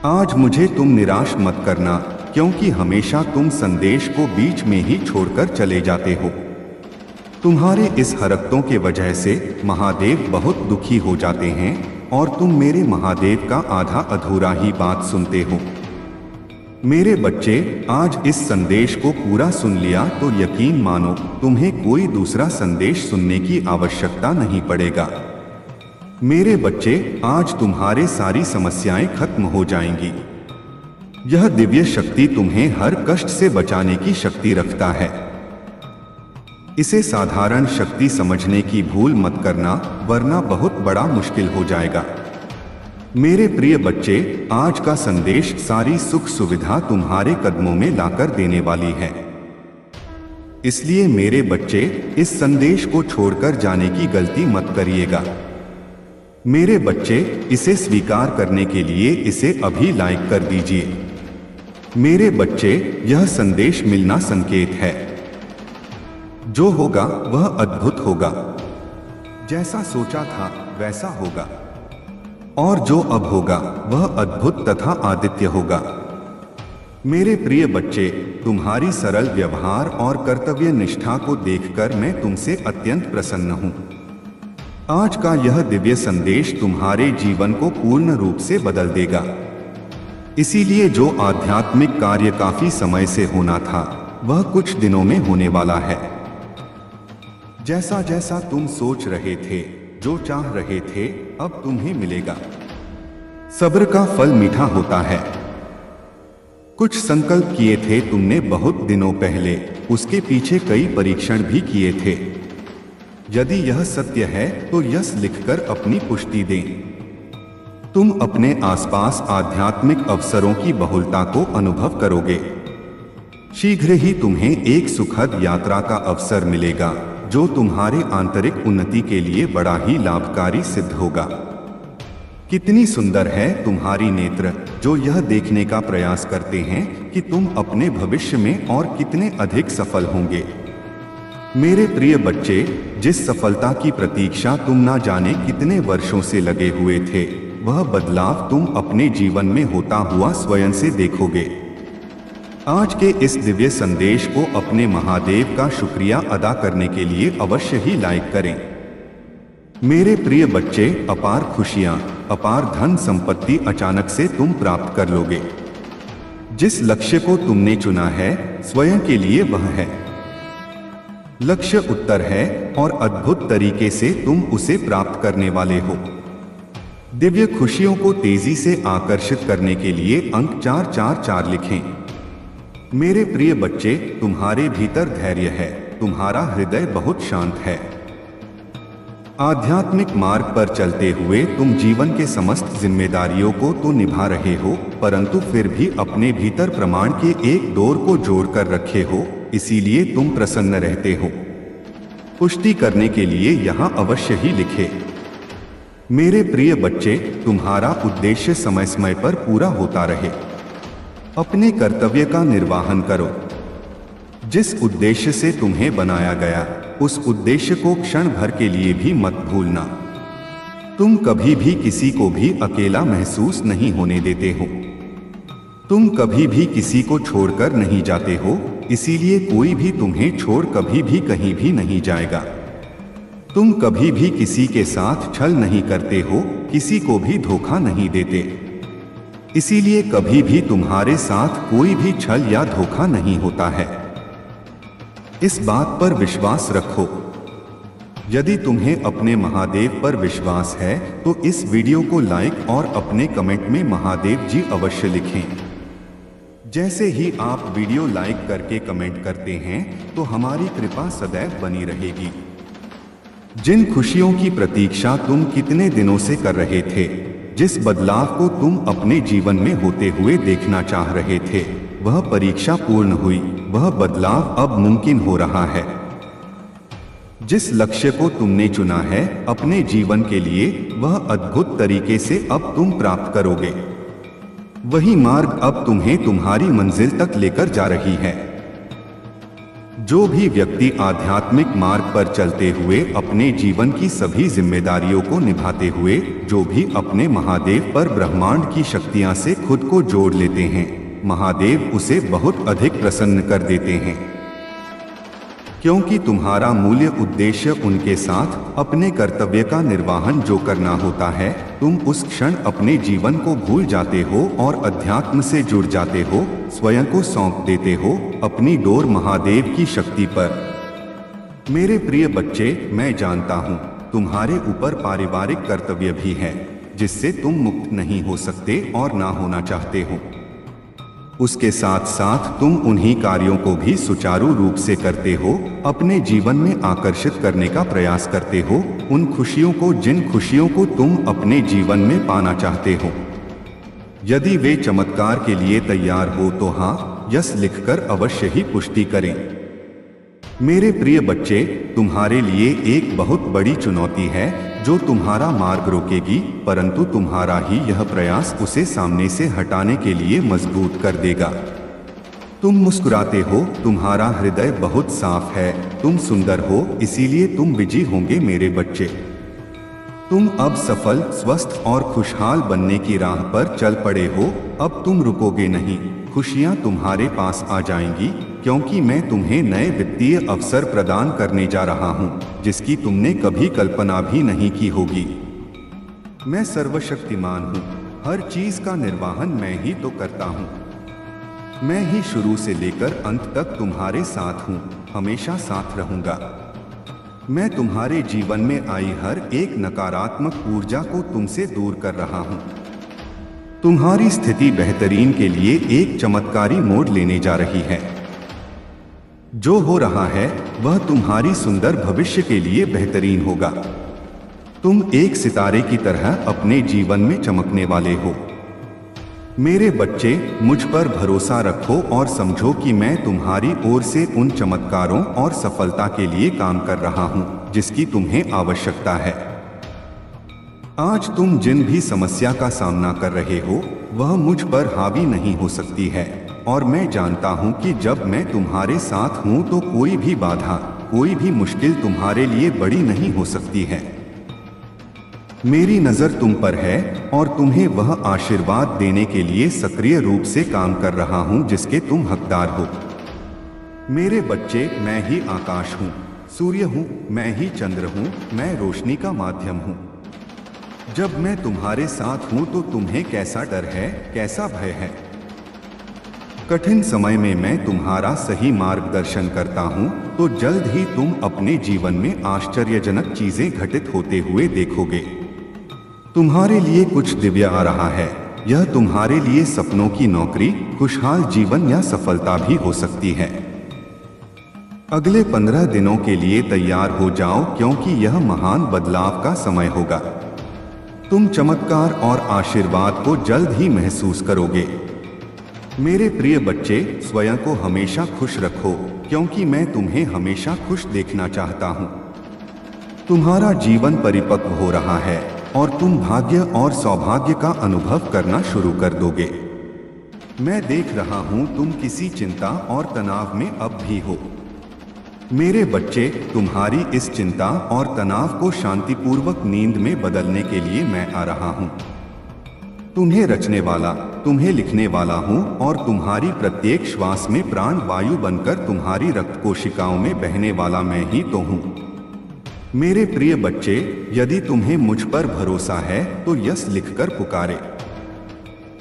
आज मुझे तुम निराश मत करना, क्योंकि हमेशा तुम संदेश को बीच में ही छोड़कर चले जाते हो। तुम्हारे इस हरकतों के वजह से महादेव बहुत दुखी हो जाते हैं और तुम मेरे महादेव का आधा अधूरा ही बात सुनते हो। मेरे बच्चे, आज इस संदेश को पूरा सुन लिया तो यकीन मानो तुम्हें कोई दूसरा संदेश सुनने की आवश्यकता नहीं पड़ेगा। मेरे बच्चे, आज तुम्हारे सारी समस्याएं खत्म हो जाएंगी। यह दिव्य शक्ति तुम्हें हर कष्ट से बचाने की शक्ति रखता है। इसे साधारण शक्ति समझने की भूल मत करना, वरना बहुत बड़ा मुश्किल हो जाएगा। मेरे प्रिय बच्चे, आज का संदेश सारी सुख सुविधा तुम्हारे कदमों में लाकर देने वाली है। इसलिए मेरे बच्चे, इस संदेश को छोड़कर जाने की गलती मत करिएगा। मेरे बच्चे, इसे स्वीकार करने के लिए इसे अभी लाइक कर दीजिए। मेरे बच्चे, यह संदेश मिलना संकेत है। जो होगा वह अद्भुत होगा। जैसा सोचा था वैसा होगा, और जो अब होगा वह अद्भुत तथा आदित्य होगा। मेरे प्रिय बच्चे, तुम्हारी सरल व्यवहार और कर्तव्य निष्ठा को देखकर मैं तुमसे अत्यंत प्रसन्न हूं। आज का यह दिव्य संदेश तुम्हारे जीवन को पूर्ण रूप से बदल देगा। इसीलिए जो आध्यात्मिक कार्य काफी समय से होना था, वह कुछ दिनों में होने वाला है। जैसा जैसा तुम सोच रहे थे, जो चाह रहे थे, अब तुम्हें मिलेगा। सब्र का फल मीठा होता है। कुछ संकल्प किए थे तुमने बहुत दिनों पहले, उसके पीछे कई परीक्षण भी किए थे। यदि यह सत्य है तो यस लिखकर अपनी पुष्टि दें। तुम अपने आसपास आध्यात्मिक अवसरों की बहुलता को अनुभव करोगे। शीघ्र ही तुम्हें एक सुखद यात्रा का अवसर मिलेगा, जो तुम्हारे आंतरिक उन्नति के लिए बड़ा ही लाभकारी सिद्ध होगा। कितनी सुंदर है तुम्हारी नेत्र, जो यह देखने का प्रयास करते हैं कि तुम अपने भविष्य में और कितने अधिक सफल होंगे। मेरे प्रिय बच्चे, जिस सफलता की प्रतीक्षा तुम ना जाने कितने वर्षों से लगे हुए थे, वह बदलाव तुम अपने जीवन में होता हुआ स्वयं से देखोगे। आज के इस दिव्य संदेश को अपने महादेव का शुक्रिया अदा करने के लिए अवश्य ही लाइक करें। मेरे प्रिय बच्चे, अपार खुशियां, अपार धन संपत्ति अचानक से तुम प्राप्त कर लोगे। जिस लक्ष्य को तुमने चुना है, स्वयं के लिए वह है। लक्ष्य उत्तर है और अद्भुत तरीके से तुम उसे प्राप्त करने वाले हो। दिव्य खुशियों को तेजी से आकर्षित करने के लिए अंक 444 लिखें। मेरे प्रिय बच्चे, तुम्हारे भीतर धैर्य है, तुम्हारा हृदय बहुत शांत है। आध्यात्मिक मार्ग पर चलते हुए तुम जीवन के समस्त जिम्मेदारियों को तो निभा रहे हो, परंतु फिर भी अपने भीतर प्रमाण के एक डोर को जोड़कर रखे हो, इसीलिए तुम प्रसन्न रहते हो। पुष्टि करने के लिए यहाँ अवश्य ही लिखे। मेरे प्रिय बच्चे, तुम्हारा उद्देश्य समय समय पर पूरा होता रहे। अपने कर्तव्य का निर्वहन करो। जिस उद्देश्य से तुम्हें बनाया गया, उस उद्देश्य को क्षण भर के लिए भी मत भूलना। तुम कभी भी किसी को भी अकेला महसूस नहीं होने देते हो। तुम कभी भी किसी को छोड़कर नहीं जाते हो, इसीलिए कोई भी तुम्हें छोड़ कभी भी कहीं भी नहीं जाएगा। तुम कभी भी किसी के साथ छल नहीं करते हो, किसी को भी धोखा नहीं देते। इसीलिए कभी भी तुम्हारे साथ कोई भी छल या धोखा नहीं होता है। इस बात पर विश्वास रखो। यदि तुम्हें अपने महादेव पर विश्वास है तो इस वीडियो को लाइक और अपने कमेंट में महादेव जी अवश्य लिखें। जैसे ही आप वीडियो लाइक करके कमेंट करते हैं तो हमारी कृपा सदैव बनी रहेगी। जिन खुशियों की प्रतीक्षा तुम कितने दिनों से कर रहे थे, जिस बदलाव को तुम अपने जीवन में होते हुए देखना चाह रहे थे, वह परीक्षा पूर्ण हुई, वह बदलाव अब मुमकिन हो रहा है। जिस लक्ष्य को तुमने चुना है अपने जीवन के लिए, वह अद्भुत तरीके से अब तुम प्राप्त करोगे। वही मार्ग अब तुम्हें तुम्हारी मंजिल तक लेकर जा रही है। जो भी व्यक्ति आध्यात्मिक मार्ग पर चलते हुए अपने जीवन की सभी जिम्मेदारियों को निभाते हुए जो भी अपने महादेव पर ब्रह्मांड की शक्तियां से खुद को जोड़ लेते हैं, महादेव उसे बहुत अधिक प्रसन्न कर देते हैं। क्योंकि तुम्हारा मूल्य उद्देश्य उनके साथ अपने कर्तव्य का निर्वहन जो करना होता है, तुम उस क्षण अपने जीवन को भूल जाते हो और अध्यात्म से जुड़ जाते हो, स्वयं को सौंप देते हो अपनी डोर महादेव की शक्ति पर। मेरे प्रिय बच्चे, मैं जानता हूँ तुम्हारे ऊपर पारिवारिक कर्तव्य भी है जिससे तुम मुक्त नहीं हो सकते और ना होना चाहते हो। उसके साथ साथ तुम उन्हीं कार्यों को भी सुचारू रूप से करते हो, अपने जीवन में आकर्षित करने का प्रयास करते हो, उन खुशियों को जिन खुशियों को तुम अपने जीवन में पाना चाहते हो। यदि वे चमत्कार के लिए तैयार हो तो हाँ, यस लिखकर अवश्य ही पुष्टि करें। मेरे प्रिय बच्चे, तुम्हारे लिए एक बहुत बड़ी चुनौती है जो तुम्हारा मार्ग रोकेगी, परंतु तुम्हारा ही यह प्रयास उसे सामने से हटाने के लिए मजबूत कर देगा। तुम मुस्कुराते हो, तुम्हारा हृदय बहुत साफ है, तुम सुंदर हो, इसीलिए तुम विजयी होंगे मेरे बच्चे। तुम अब सफल, स्वस्थ और खुशहाल बनने की राह पर चल पड़े हो। अब तुम रुकोगे नहीं, खुशियां तुम्हारे पास आ जाएंगी, क्योंकि मैं तुम्हें नए वित्तीय अवसर प्रदान करने जा रहा हूं, जिसकी तुमने कभी कल्पना भी नहीं की होगी। मैं सर्वशक्तिमान हूं, हर चीज का निर्वहन मैं ही तो करता हूं। मैं ही शुरू से लेकर अंत तक तुम्हारे साथ हूं, हमेशा साथ रहूंगा। मैं तुम्हारे जीवन में आई हर एक नकारात्मक ऊर्जा को तुमसे दूर कर रहा हूं। तुम्हारी स्थिति बेहतरीन के लिए एक चमत्कारी मोड़ लेने जा रही है। जो हो रहा है वह तुम्हारी सुंदर भविष्य के लिए बेहतरीन होगा। तुम एक सितारे की तरह अपने जीवन में चमकने वाले हो। मेरे बच्चे, मुझ पर भरोसा रखो और समझो कि मैं तुम्हारी ओर से उन चमत्कारों और सफलता के लिए काम कर रहा हूं जिसकी तुम्हें आवश्यकता है। आज तुम जिन भी समस्या का सामना कर रहे हो वह मुझ पर हावी नहीं हो सकती है, और मैं जानता हूं कि जब मैं तुम्हारे साथ हूं तो कोई भी बाधा, कोई भी मुश्किल तुम्हारे लिए बड़ी नहीं हो सकती है। मेरी नजर तुम पर है और तुम्हें वह आशीर्वाद देने के लिए सक्रिय रूप से काम कर रहा हूं जिसके तुम हकदार हो। मेरे बच्चे, मैं ही आकाश हूं, सूर्य हूं, मैं ही चंद्र हूं, मैं रोशनी का माध्यम हूं। जब मैं तुम्हारे साथ हूं तो तुम्हें कैसा डर है, कैसा भय है। कठिन समय में मैं तुम्हारा सही मार्गदर्शन करता हूं, तो जल्द ही तुम अपने जीवन में आश्चर्यजनक चीजें घटित होते हुए देखोगे। तुम्हारे लिए कुछ दिव्य आ रहा है। यह तुम्हारे लिए सपनों की नौकरी, खुशहाल जीवन या सफलता भी हो सकती है। अगले 15 दिनों के लिए तैयार हो जाओ, क्योंकि यह महान बदलाव का समय होगा। तुम चमत्कार और आशीर्वाद को जल्द ही महसूस करोगे। मेरे प्रिय बच्चे, स्वयं को हमेशा खुश रखो, क्योंकि मैं तुम्हें हमेशा खुश देखना चाहता हूँ। तुम्हारा जीवन परिपक्व हो रहा है और तुम भाग्य और सौभाग्य का अनुभव करना शुरू कर दोगे। मैं देख रहा हूँ तुम किसी चिंता और तनाव में अब भी हो। मेरे बच्चे, तुम्हारी इस चिंता और तनाव को शांतिपूर्वक नींद में बदलने के लिए मैं आ रहा हूँ। तुम्हें रचने वाला, तुम्हें लिखने वाला हूँ और तुम्हारी प्रत्येक श्वास में प्राण वायु बनकर तुम्हारी रक्त कोशिकाओं में बहने वाला मैं ही तो हूँ। मेरे प्रिय बच्चे, यदि तुम्हें मुझ पर भरोसा है तो यस लिखकर पुकारे।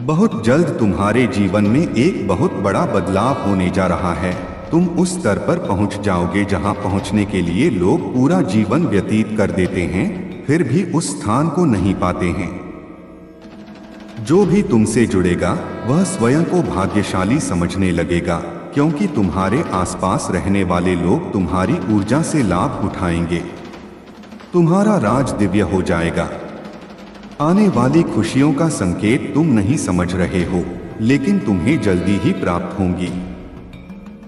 बहुत जल्द तुम्हारे जीवन में एक बहुत बड़ा बदलाव होने जा रहा है। तुम उस स्तर पर पहुंच जाओगे जहां पहुंचने के लिए लोग पूरा जीवन व्यतीत कर देते हैं, फिर भी उस स्थान को नहीं पाते हैं। जो भी तुमसे जुड़ेगा वह स्वयं को भाग्यशाली समझने लगेगा, क्योंकि तुम्हारे आसपास रहने वाले लोग तुम्हारी ऊर्जा से लाभ उठाएंगे। तुम्हारा राज दिव्य हो जाएगा। आने वाली खुशियों का संकेत तुम नहीं समझ रहे हो, लेकिन तुम्हें जल्दी ही प्राप्त होंगी।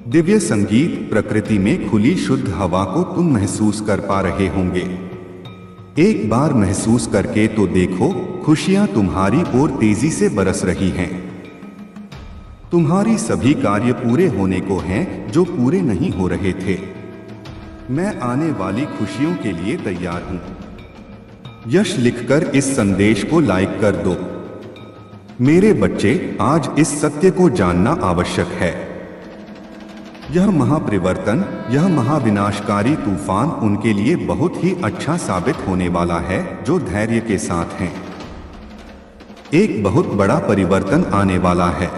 दिव्य संगीत, प्रकृति में खुली शुद्ध हवा को तुम महसूस कर पा रहे होंगे। एक बार महसूस करके तो देखो, खुशियां तुम्हारी ओर तेजी से बरस रही हैं। तुम्हारी सभी कार्य पूरे होने को हैं जो पूरे नहीं हो रहे थे। मैं आने वाली खुशियों के लिए तैयार हूं। यश लिखकर इस संदेश को लाइक कर दो। मेरे बच्चे, आज इस सत्य को जानना आवश्यक है। यह महापरिवर्तन, यह महाविनाशकारी तूफान उनके लिए बहुत ही अच्छा साबित होने वाला है जो धैर्य के साथ हैं। एक बहुत बड़ा परिवर्तन आने वाला है।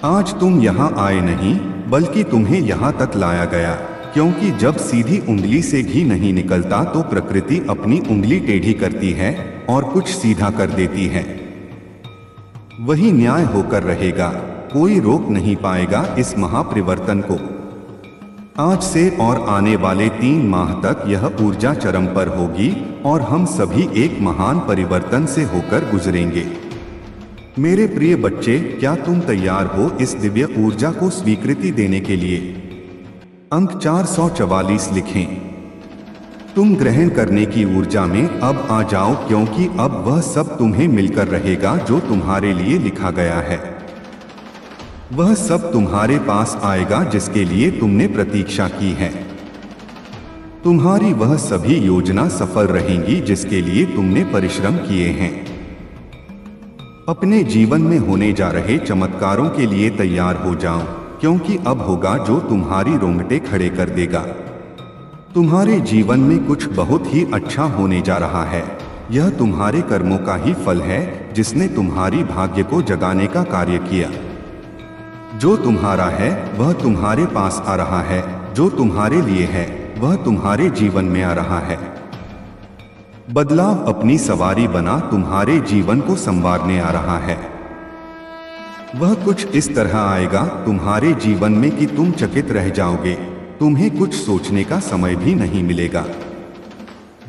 आज तुम यहां आए नहीं, बल्कि तुम्हें यहां तक लाया गया, क्योंकि जब सीधी उंगली से घी नहीं निकलता तो प्रकृति अपनी उंगली टेढ़ी करती है और कुछ सीधा कर देती है। वही न्याय होकर रहेगा। कोई रोक नहीं पाएगा इस महापरिवर्तन को। आज से और आने वाले 3 माह तक यह ऊर्जा चरम पर होगी और हम सभी एक महान परिवर्तन से होकर गुजरेंगे। मेरे प्रिय बच्चे, क्या तुम तैयार हो इस दिव्य ऊर्जा को स्वीकृति देने के लिए? अंक 444 लिखें। तुम ग्रहण करने की ऊर्जा में अब आ जाओ, क्योंकि अब वह सब तुम्हें मिलकर रहेगा जो तुम्हारे लिए लिखा गया है। वह सब तुम्हारे पास आएगा जिसके लिए तुमने प्रतीक्षा की है। तुम्हारी वह सभी योजना सफल रहेंगी जिसके लिए तुमने परिश्रम किए हैं। अपने जीवन में होने जा रहे चमत्कारों के लिए तैयार हो जाओ, क्योंकि अब होगा जो तुम्हारी रोंगटे खड़े कर देगा। तुम्हारे जीवन में कुछ बहुत ही अच्छा होने जा रहा है। यह तुम्हारे कर्मों का ही फल है जिसने तुम्हारी भाग्य को जगाने का कार्य किया। जो तुम्हारा है वह तुम्हारे पास आ रहा है, जो तुम्हारे लिए है वह तुम्हारे जीवन में आ रहा है। बदलाव अपनी सवारी बना तुम्हारे जीवन को संवारने आ रहा है। वह कुछ इस तरह आएगा तुम्हारे जीवन में कि तुम चकित रह जाओगे। तुम्हें कुछ सोचने का समय भी नहीं मिलेगा।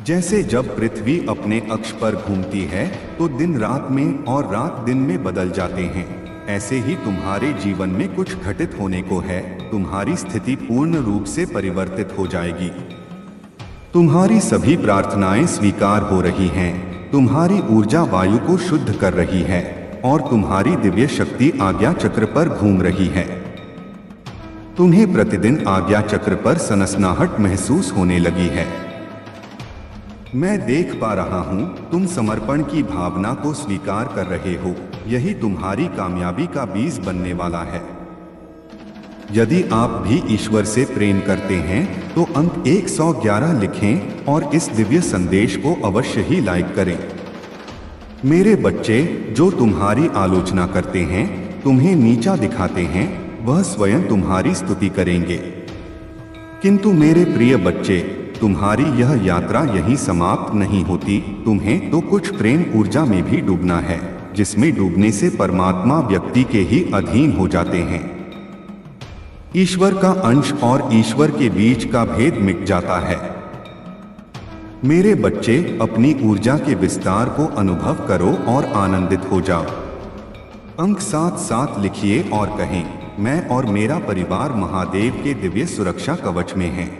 जैसे जब पृथ्वी अपने अक्ष पर घूमती है तो दिन रात में और रात दिन में बदल जाते हैं, ऐसे ही तुम्हारे जीवन में कुछ घटित होने को है। तुम्हारी स्थिति पूर्ण रूप से परिवर्तित हो जाएगी। तुम्हारी सभी प्रार्थनाएं स्वीकार हो रही हैं। तुम्हारी ऊर्जा वायु को शुद्ध कर रही है और तुम्हारी दिव्य शक्ति आज्ञा चक्र पर घूम रही है। तुम्हें प्रतिदिन आज्ञा चक्र पर सनसनाहट महसूस होने लगी है। मैं देख पा रहा हूं, तुम समर्पण की भावना को स्वीकार कर रहे हो। यही तुम्हारी कामयाबी का बीज बनने वाला है। यदि आप भी ईश्वर से प्रेम करते हैं तो अंक 111 लिखें और इस दिव्य संदेश को अवश्य ही लाइक करें। मेरे बच्चे, जो तुम्हारी आलोचना करते हैं, तुम्हें नीचा दिखाते हैं, वह स्वयं तुम्हारी स्तुति करेंगे। किंतु मेरे प्रिय बच्चे, तुम्हारी यह यात्रा यहीं समाप्त नहीं होती। तुम्हें तो कुछ प्रेम ऊर्जा में भी डूबना है, जिसमें डूबने से परमात्मा व्यक्ति के ही अधीन हो जाते हैं। ईश्वर का अंश और ईश्वर के बीच का भेद मिट जाता है। मेरे बच्चे, अपनी ऊर्जा के विस्तार को अनुभव करो और आनंदित हो जाओ। अंक 7 लिखिए और कहें, मैं और मेरा परिवार महादेव के दिव्य सुरक्षा कवच में हैं।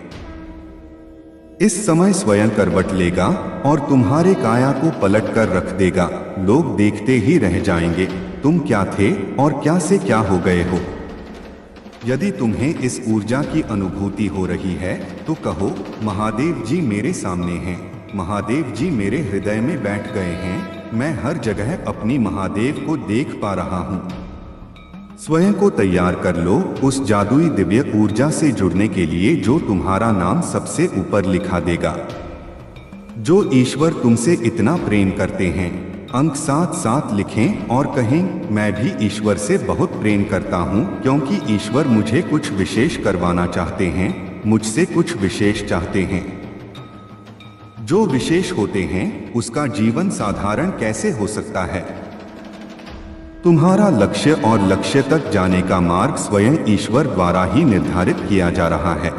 इस समय स्वयं करवट लेगा और तुम्हारे काया को पलट कर रख देगा। लोग देखते ही रह जाएंगे तुम क्या थे और क्या से क्या हो गए हो। यदि तुम्हें इस ऊर्जा की अनुभूति हो रही है तो कहो, महादेव जी मेरे सामने हैं, महादेव जी मेरे हृदय में बैठ गए हैं। मैं हर जगह अपनी महादेव को देख पा रहा हूँ। स्वयं को तैयार कर लो उस जादुई दिव्य ऊर्जा से जुड़ने के लिए जो तुम्हारा नाम सबसे ऊपर लिखा देगा। जो ईश्वर तुमसे इतना प्रेम करते हैं। अंक 7 लिखें और कहें, मैं भी ईश्वर से बहुत प्रेम करता हूँ, क्योंकि ईश्वर मुझे कुछ विशेष करवाना चाहते हैं, मुझसे कुछ विशेष चाहते हैं। जो विशेष होते हैं उसका जीवन साधारण कैसे हो सकता है। तुम्हारा लक्ष्य और लक्ष्य तक जाने का मार्ग स्वयं ईश्वर द्वारा ही निर्धारित किया जा रहा है।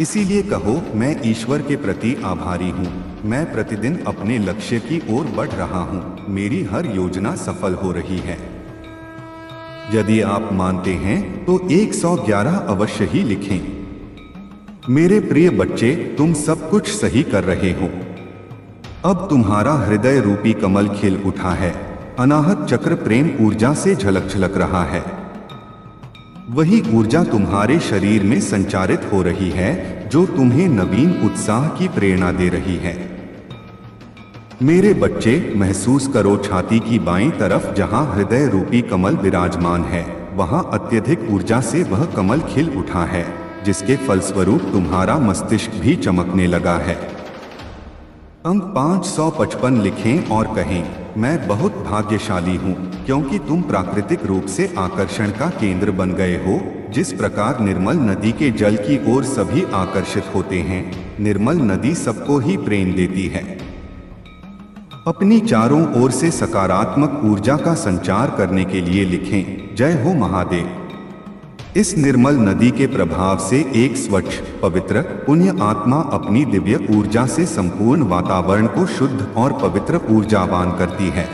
इसीलिए कहो, मैं ईश्वर के प्रति आभारी हूँ। मैं प्रतिदिन अपने लक्ष्य की ओर बढ़ रहा हूँ। मेरी हर योजना सफल हो रही है। यदि आप मानते हैं तो 111 अवश्य ही लिखें। मेरे प्रिय बच्चे, तुम सब कुछ सही कर रहे हो। अब तुम्हारा हृदय रूपी कमल खिल उठा है। अनाहत चक्र प्रेम ऊर्जा से झलक झलक रहा है। वही ऊर्जा तुम्हारे शरीर में संचारित हो रही है जो तुम्हें नवीन उत्साह की प्रेरणा दे रही है। मेरे बच्चे, महसूस करो छाती की बाईं तरफ जहां हृदय रूपी कमल विराजमान है, वहां अत्यधिक ऊर्जा से वह कमल खिल उठा है, जिसके फलस्वरूप तुम्हारा मस्तिष्क भी चमकने लगा है। अंक 555 लिखें और कहें, मैं बहुत भाग्यशाली हूँ क्योंकि तुम प्राकृतिक रूप से आकर्षण का केंद्र बन गए हो। जिस प्रकार निर्मल नदी के जल की ओर सभी आकर्षित होते हैं, निर्मल नदी सबको ही प्रेम देती है। अपनी चारों ओर से सकारात्मक ऊर्जा का संचार करने के लिए लिखें, जय हो महादेव। इस निर्मल नदी के प्रभाव से एक स्वच्छ, पवित्र, पुण्य आत्मा अपनी दिव्य ऊर्जा से संपूर्ण वातावरण को शुद्ध और पवित्र ऊर्जावान करती है।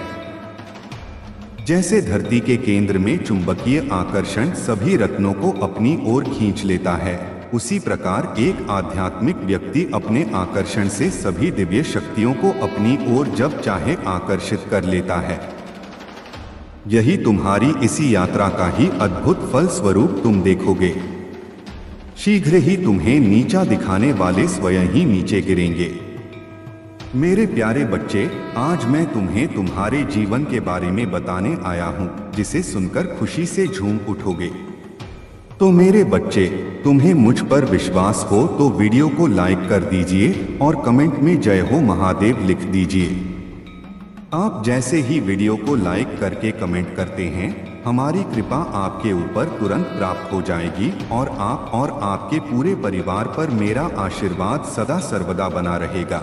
जैसे धरती के केंद्र में चुंबकीय आकर्षण सभी रत्नों को अपनी ओर खींच लेता है, उसी प्रकार एक आध्यात्मिक व्यक्ति अपने आकर्षण से सभी दिव्य शक्तियों को अपनी ओर जब चाहे आकर्षित कर लेता है। यही तुम्हारी इसी यात्रा का ही अद्भुत फल स्वरूप तुम देखोगे। शीघ्र ही तुम्हें नीचा दिखाने वाले स्वयं ही नीचे गिरेंगे। मेरे प्यारे बच्चे, आज मैं तुम्हें तुम्हारे जीवन के बारे में बताने आया हूँ, जिसे सुनकर खुशी से झूम उठोगे। तो मेरे बच्चे, तुम्हें मुझ पर विश्वास हो तो वीडियो को लाइक कर दीजिए और कमेंट में जय हो महादेव लिख दीजिए। आप जैसे ही वीडियो को लाइक करके कमेंट करते हैं, हमारी कृपा आपके ऊपर तुरंत प्राप्त हो जाएगी और आप और आपके पूरे परिवार पर मेरा आशीर्वाद सदा सर्वदा बना रहेगा।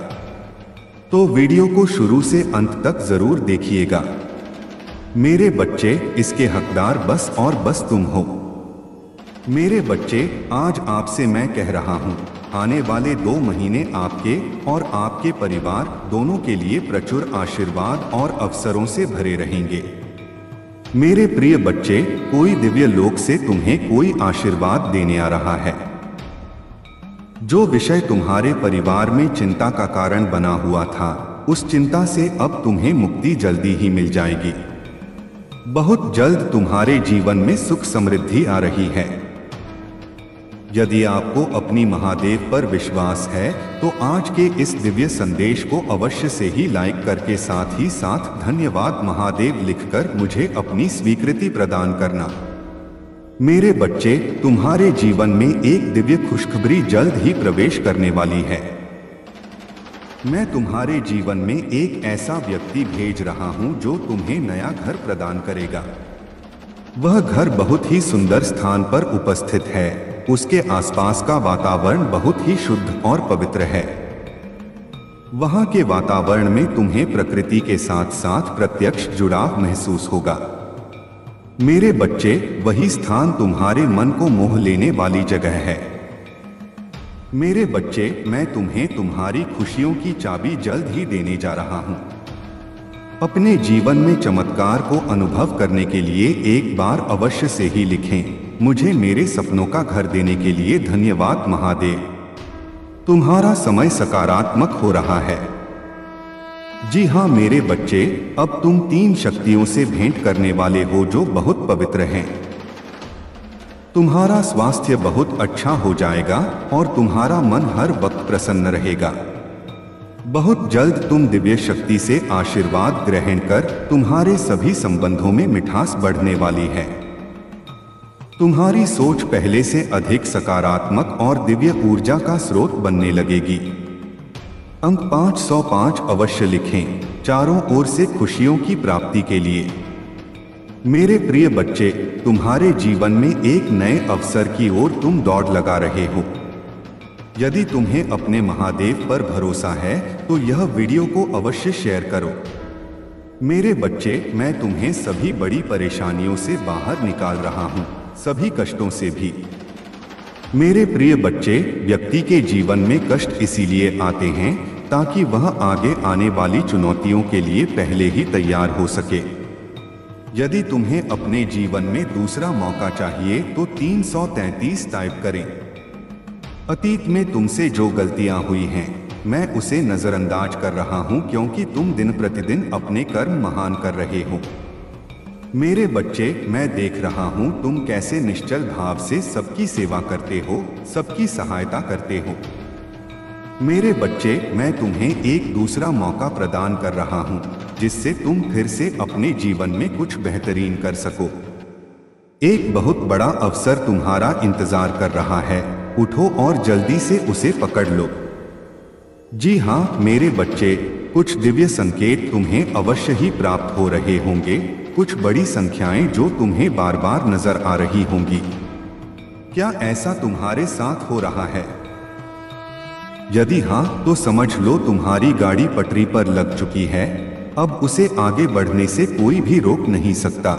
तो वीडियो को शुरू से अंत तक जरूर देखिएगा। मेरे बच्चे, इसके हकदार बस और बस तुम हो। मेरे बच्चे, आज आपसे मैं कह रहा हूँ, आने वाले 2 महीने आपके और आपके परिवार दोनों के लिए प्रचुर आशीर्वाद और अवसरों से भरे रहेंगे। मेरे प्रिय बच्चे, कोई दिव्य लोक से तुम्हें कोई आशीर्वाद देने आ रहा है। जो विषय तुम्हारे परिवार में चिंता का कारण बना हुआ था, उस चिंता से अब तुम्हें मुक्ति जल्दी ही मिल जाएगी। बहुत जल्द तुम्हारे जीवन में सुख समृद्धि आ रही है। यदि आपको अपनी महादेव पर विश्वास है तो आज के इस दिव्य संदेश को अवश्य से ही लाइक करके साथ ही साथ धन्यवाद महादेव लिखकर मुझे अपनी स्वीकृति प्रदान करना। मेरे बच्चे, तुम्हारे जीवन में एक दिव्य खुशखबरी जल्द ही प्रवेश करने वाली है। मैं तुम्हारे जीवन में एक ऐसा व्यक्ति भेज रहा हूं जो तुम्हें नया घर प्रदान करेगा। वह घर बहुत ही सुंदर स्थान पर उपस्थित है। उसके आसपास का वातावरण बहुत ही शुद्ध और पवित्र है। वहां के वातावरण में तुम्हें प्रकृति के साथ साथ प्रत्यक्ष जुड़ाव महसूस होगा। मेरे बच्चे, वही स्थान तुम्हारे मन को मोह लेने वाली जगह है। मेरे बच्चे, मैं तुम्हें तुम्हारी खुशियों की चाबी जल्द ही देने जा रहा हूं। अपने जीवन में चमत्कार को अनुभव करने के लिए एक बार अवश्य से ही लिखें, मुझे मेरे सपनों का घर देने के लिए धन्यवाद महादेव। तुम्हारा समय सकारात्मक हो रहा है। जी हाँ मेरे बच्चे, अब तुम 3 शक्तियों से भेंट करने वाले हो जो बहुत पवित्र हैं। तुम्हारा स्वास्थ्य बहुत अच्छा हो जाएगा और तुम्हारा मन हर वक्त प्रसन्न रहेगा। बहुत जल्द तुम दिव्य शक्ति से आशीर्वाद ग्रहण कर तुम्हारे सभी संबंधों में मिठास बढ़ने वाली है। तुम्हारी सोच पहले से अधिक सकारात्मक और दिव्य ऊर्जा का स्रोत बनने लगेगी। अंक 505 अवश्य लिखें, चारों ओर से खुशियों की प्राप्ति के लिए। मेरे प्रिय बच्चे, तुम्हारे जीवन में एक नए अवसर की ओर तुम दौड़ लगा रहे हो। यदि तुम्हें अपने महादेव पर भरोसा है तो यह वीडियो को अवश्य शेयर करो। मेरे बच्चे, मैं तुम्हें सभी बड़ी परेशानियों से बाहर निकाल रहा हूँ, सभी कष्टों से भी। मेरे प्रिय बच्चे, व्यक्ति के जीवन में कष्ट इसीलिए आते हैं ताकि वह आगे आने वाली चुनौतियों के लिए पहले ही तैयार हो सके। यदि तुम्हें अपने जीवन में दूसरा मौका चाहिए तो 333 टाइप करें। अतीत में तुमसे जो गलतियां हुई हैं, मैं उसे नजरअंदाज कर रहा हूँ क्योंकि तुम दिन प्रतिदिन अपने कर्म महान कर रहे हो। मेरे बच्चे, मैं देख रहा हूँ तुम कैसे निश्चल भाव से सबकी सेवा करते हो, सबकी सहायता करते हो। मेरे बच्चे, मैं तुम्हें एक दूसरा मौका प्रदान कर रहा हूँ जिससे तुम फिर से अपने जीवन में कुछ बेहतरीन कर सको। एक बहुत बड़ा अवसर तुम्हारा इंतजार कर रहा है, उठो और जल्दी से उसे पकड़ लो। जी हाँ मेरे बच्चे, कुछ दिव्य संकेत तुम्हें अवश्य ही प्राप्त हो रहे होंगे, कुछ बड़ी संख्याएं जो तुम्हें बार बार नजर आ रही होंगी। क्या ऐसा तुम्हारे साथ हो रहा है? यदि हाँ तो समझ लो तुम्हारी गाड़ी पटरी पर लग चुकी है, अब उसे आगे बढ़ने से कोई भी रोक नहीं सकता।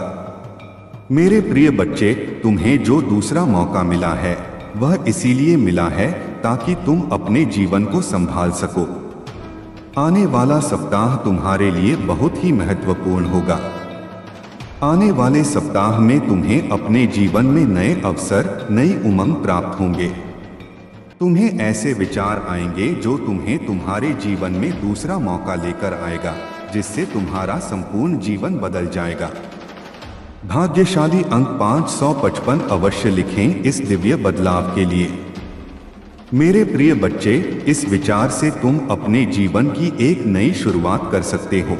मेरे प्रिय बच्चे, तुम्हें जो दूसरा मौका मिला है वह इसीलिए मिला है ताकि तुम अपने जीवन को संभाल सको। आने वाला सप्ताह तुम्हारे लिए बहुत ही महत्वपूर्ण होगा। आने वाले सप्ताह में तुम्हें अपने जीवन में नए अवसर, नई उमंग प्राप्त होंगे। तुम्हें ऐसे विचार आएंगे जो तुम्हें तुम्हारे जीवन में दूसरा मौका लेकर आएगा, जिससे तुम्हारा संपूर्ण जीवन बदल जाएगा। भाग्यशाली अंक 555 अवश्य लिखें इस दिव्य बदलाव के लिए। मेरे प्रिय बच्चे, इस विचार से तुम अपने जीवन की एक नई शुरुआत कर सकते हो।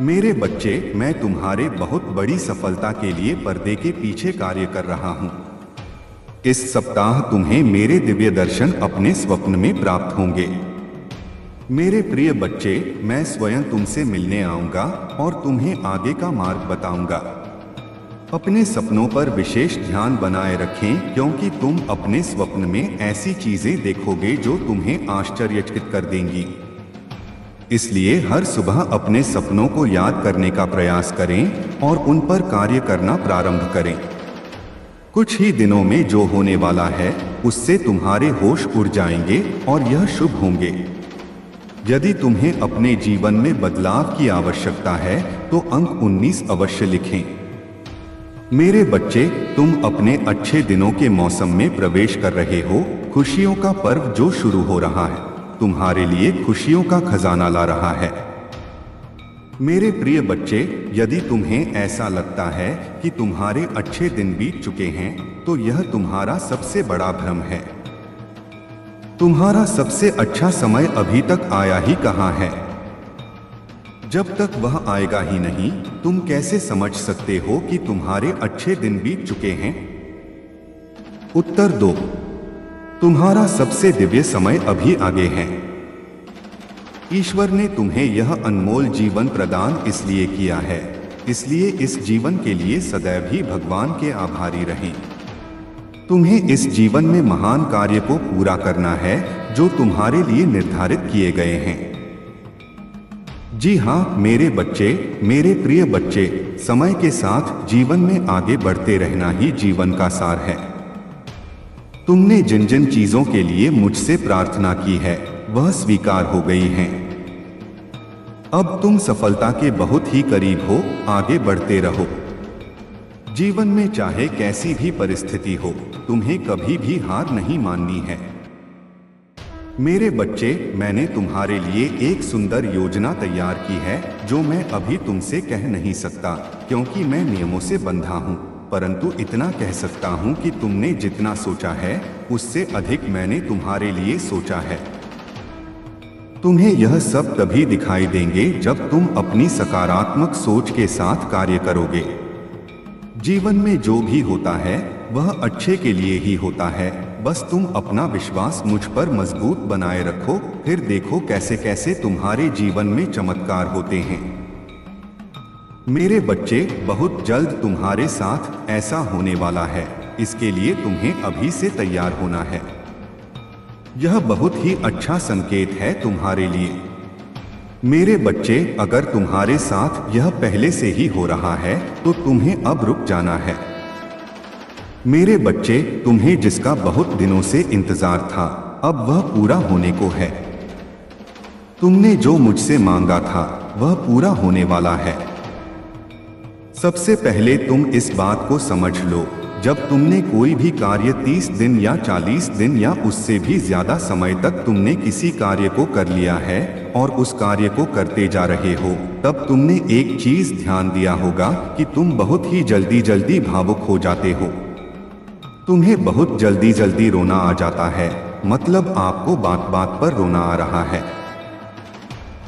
मेरे बच्चे, मैं तुम्हारे बहुत बड़ी सफलता के लिए पर्दे के पीछे कार्य कर रहा हूँ। इस सप्ताह तुम्हें मेरे दिव्य दर्शन अपने स्वप्न में प्राप्त होंगे। मेरे प्रिय बच्चे, मैं स्वयं तुमसे मिलने आऊंगा और तुम्हें आगे का मार्ग बताऊंगा। अपने सपनों पर विशेष ध्यान बनाए रखें क्योंकि तुम अपने स्वप्न में ऐसी चीजें देखोगे जो तुम्हें आश्चर्यचकित कर देंगी। इसलिए हर सुबह अपने सपनों को याद करने का प्रयास करें और उन पर कार्य करना प्रारंभ करें। कुछ ही दिनों में जो होने वाला है उससे तुम्हारे होश उड़ जाएंगे और यह शुभ होंगे। यदि तुम्हें अपने जीवन में बदलाव की आवश्यकता है तो अंक 19 अवश्य लिखें। मेरे बच्चे, तुम अपने अच्छे दिनों के मौसम में प्रवेश कर रहे हो। खुशियों का पर्व जो शुरू हो रहा है तुम्हारे लिए खुशियों का खजाना ला रहा है। मेरे प्रिय बच्चे, यदि तुम्हें ऐसा लगता है कि तुम्हारे अच्छे दिन बीत चुके हैं तो यह तुम्हारा सबसे बड़ा भ्रम है। तुम्हारा सबसे अच्छा समय अभी तक आया ही कहाँ है। जब तक वह आएगा ही नहीं, तुम कैसे समझ सकते हो कि तुम्हारे अच्छे दिन बीत चुके हैं? उत्तर दो, तुम्हारा सबसे दिव्य समय अभी आगे है। ईश्वर ने तुम्हें यह अनमोल जीवन प्रदान इसलिए किया है, इसलिए इस जीवन के लिए सदैव ही भगवान के आभारी रहें। तुम्हें इस जीवन में महान कार्य को पूरा करना है जो तुम्हारे लिए निर्धारित किए गए हैं। जी हाँ मेरे बच्चे, मेरे प्रिय बच्चे, समय के साथ जीवन में आगे बढ़ते रहना ही जीवन का सार है। तुमने जिन जिन चीजों के लिए मुझसे प्रार्थना की है वह स्वीकार हो गई हैं। अब तुम सफलता के बहुत ही करीब हो, आगे बढ़ते रहो। जीवन में चाहे कैसी भी परिस्थिति हो, तुम्हें कभी भी हार नहीं माननी है। मेरे बच्चे, मैंने तुम्हारे लिए एक सुंदर योजना तैयार की है जो मैं अभी तुमसे कह नहीं सकता क्योंकि मैं नियमों से बंधा हूँ, परंतु इतना कह सकता हूँ कि तुमने जितना सोचा है उससे अधिक मैंने तुम्हारे लिए सोचा है। तुम्हें यह सब तभी दिखाई देंगे जब तुम अपनी सकारात्मक सोच के साथ कार्य करोगे। जीवन में जो भी होता है वह अच्छे के लिए ही होता है, बस तुम अपना विश्वास मुझ पर मजबूत बनाए रखो, फिर देखो कैसे कैसे तुम्हारे जीवन में चमत्कार होते हैं। मेरे बच्चे, बहुत जल्द तुम्हारे साथ ऐसा होने वाला है, इसके लिए तुम्हें अभी से तैयार होना है। यह बहुत ही अच्छा संकेत है तुम्हारे लिए। मेरे बच्चे, अगर तुम्हारे साथ यह पहले से ही हो रहा है तो तुम्हें अब रुक जाना है। मेरे बच्चे, तुम्हें जिसका बहुत दिनों से इंतजार था अब वह पूरा होने को है। तुमने जो मुझसे मांगा था वह पूरा होने वाला है। सबसे पहले तुम इस बात को समझ लो, जब तुमने कोई भी कार्य 30 दिन या 40 दिन या उससे भी ज्यादा समय तक तुमने किसी कार्य को कर लिया है और उस कार्य को करते जा रहे हो, तब तुमने एक चीज ध्यान दिया होगा कि तुम बहुत ही जल्दी जल्दी भावुक हो जाते हो। तुम्हें बहुत जल्दी जल्दी रोना आ जाता है, मतलब आपको बात बात पर रोना आ रहा है।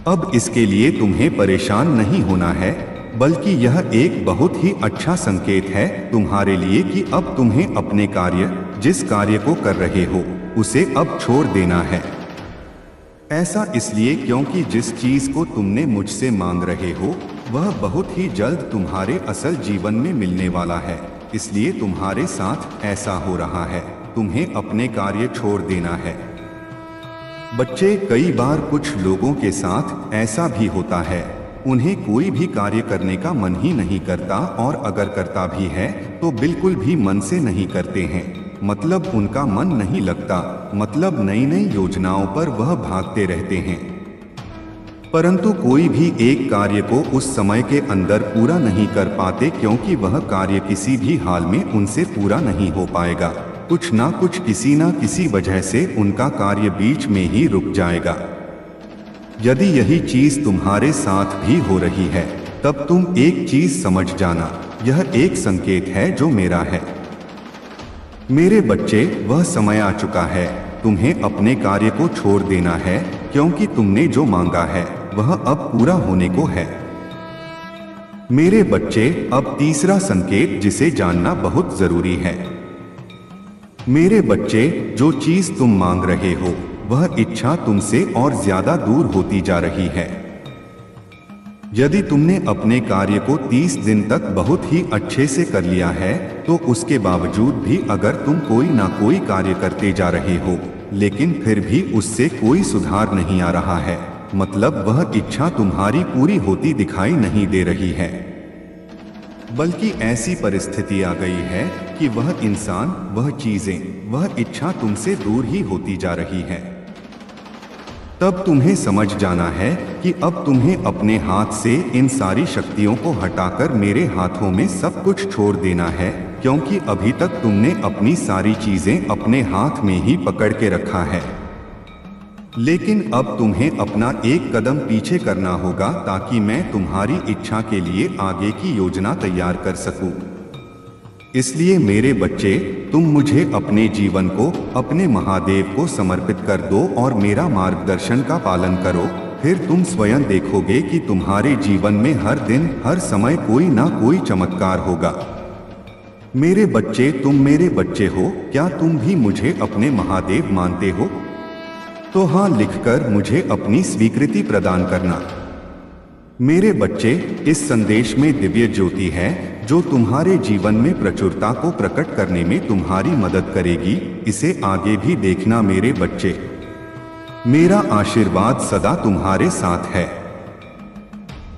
अब इसके लिए तुम्हें परेशान नहीं होना है, बल्कि यह एक बहुत ही अच्छा संकेत है तुम्हारे लिए कि अब तुम्हें अपने कार्य, जिस कार्य को कर रहे हो, उसे अब छोड़ देना है। ऐसा इसलिए क्योंकि जिस चीज को तुमने मुझसे मांग रहे हो वह बहुत ही जल्द तुम्हारे असल जीवन में मिलने वाला है। इसलिए तुम्हारे साथ ऐसा हो रहा है, तुम्हें अपने कार्य छोड़ देना है। बच्चे, कई बार कुछ लोगों के साथ ऐसा भी होता है, उन्हें कोई भी कार्य करने का मन ही नहीं करता और अगर करता भी है तो बिल्कुल भी मन से नहीं करते हैं, मतलब उनका मन नहीं लगता, मतलब नई नई योजनाओं पर वह भागते रहते हैं। परंतु कोई भी एक कार्य को उस समय के अंदर पूरा नहीं कर पाते क्योंकि वह कार्य किसी भी हाल में उनसे पूरा नहीं हो पाएगा। कुछ ना कुछ किसी ना किसी वजह से उनका कार्य बीच में ही रुक जाएगा। यदि यही चीज तुम्हारे साथ भी हो रही है तब तुम एक चीज समझ जाना, यह एक संकेत है जो मेरा है। मेरे बच्चे, वह समय आ चुका है, तुम्हें अपने कार्य को छोड़ देना है क्योंकि तुमने जो मांगा है वह अब पूरा होने को है। मेरे बच्चे, अब तीसरा संकेत जिसे जानना बहुत जरूरी है। मेरे बच्चे, जो चीज तुम मांग रहे हो वह इच्छा तुमसे और ज्यादा दूर होती जा रही है। यदि तुमने अपने कार्य को 30 दिन तक बहुत ही अच्छे से कर लिया है तो उसके बावजूद भी अगर तुम कोई ना कोई कार्य करते जा रहे हो लेकिन फिर भी उससे कोई सुधार नहीं आ रहा है, मतलब वह इच्छा तुम्हारी पूरी होती दिखाई नहीं दे रही है, बल्कि ऐसी परिस्थिति आ गई है कि वह इंसान, वह चीजें, वह इच्छा तुमसे दूर ही होती जा रही है। तब तुम्हें समझ जाना है कि अब तुम्हें अपने हाथ से इन सारी शक्तियों को हटाकर मेरे हाथों में सब कुछ छोड़ देना है, क्योंकि अभी तक तुमने अपनी सारी चीजें अपने हाथ में ही पकड़ के रखा है। लेकिन अब तुम्हें अपना एक कदम पीछे करना होगा ताकि मैं तुम्हारी इच्छा के लिए आगे की योजना तैयार कर सकूं। इसलिए मेरे बच्चे, तुम मुझे अपने जीवन को, अपने महादेव को समर्पित कर दो और मेरा मार्गदर्शन का पालन करो। फिर तुम स्वयं देखोगे कि तुम्हारे जीवन में हर दिन, हर समय कोई ना कोई चमत्कार होगा। मेरे बच्चे, तुम मेरे बच्चे हो, क्या तुम भी मुझे अपने महादेव मानते हो? तो हाँ लिखकर मुझे अपनी स्वीकृति प्रदान करना। मेरे बच्चे, इस संदेश में दिव्य ज्योति है जो तुम्हारे जीवन में प्रचुरता को प्रकट करने में तुम्हारी मदद करेगी। इसे आगे भी देखना मेरे बच्चे। मेरा आशीर्वाद सदा तुम्हारे साथ है।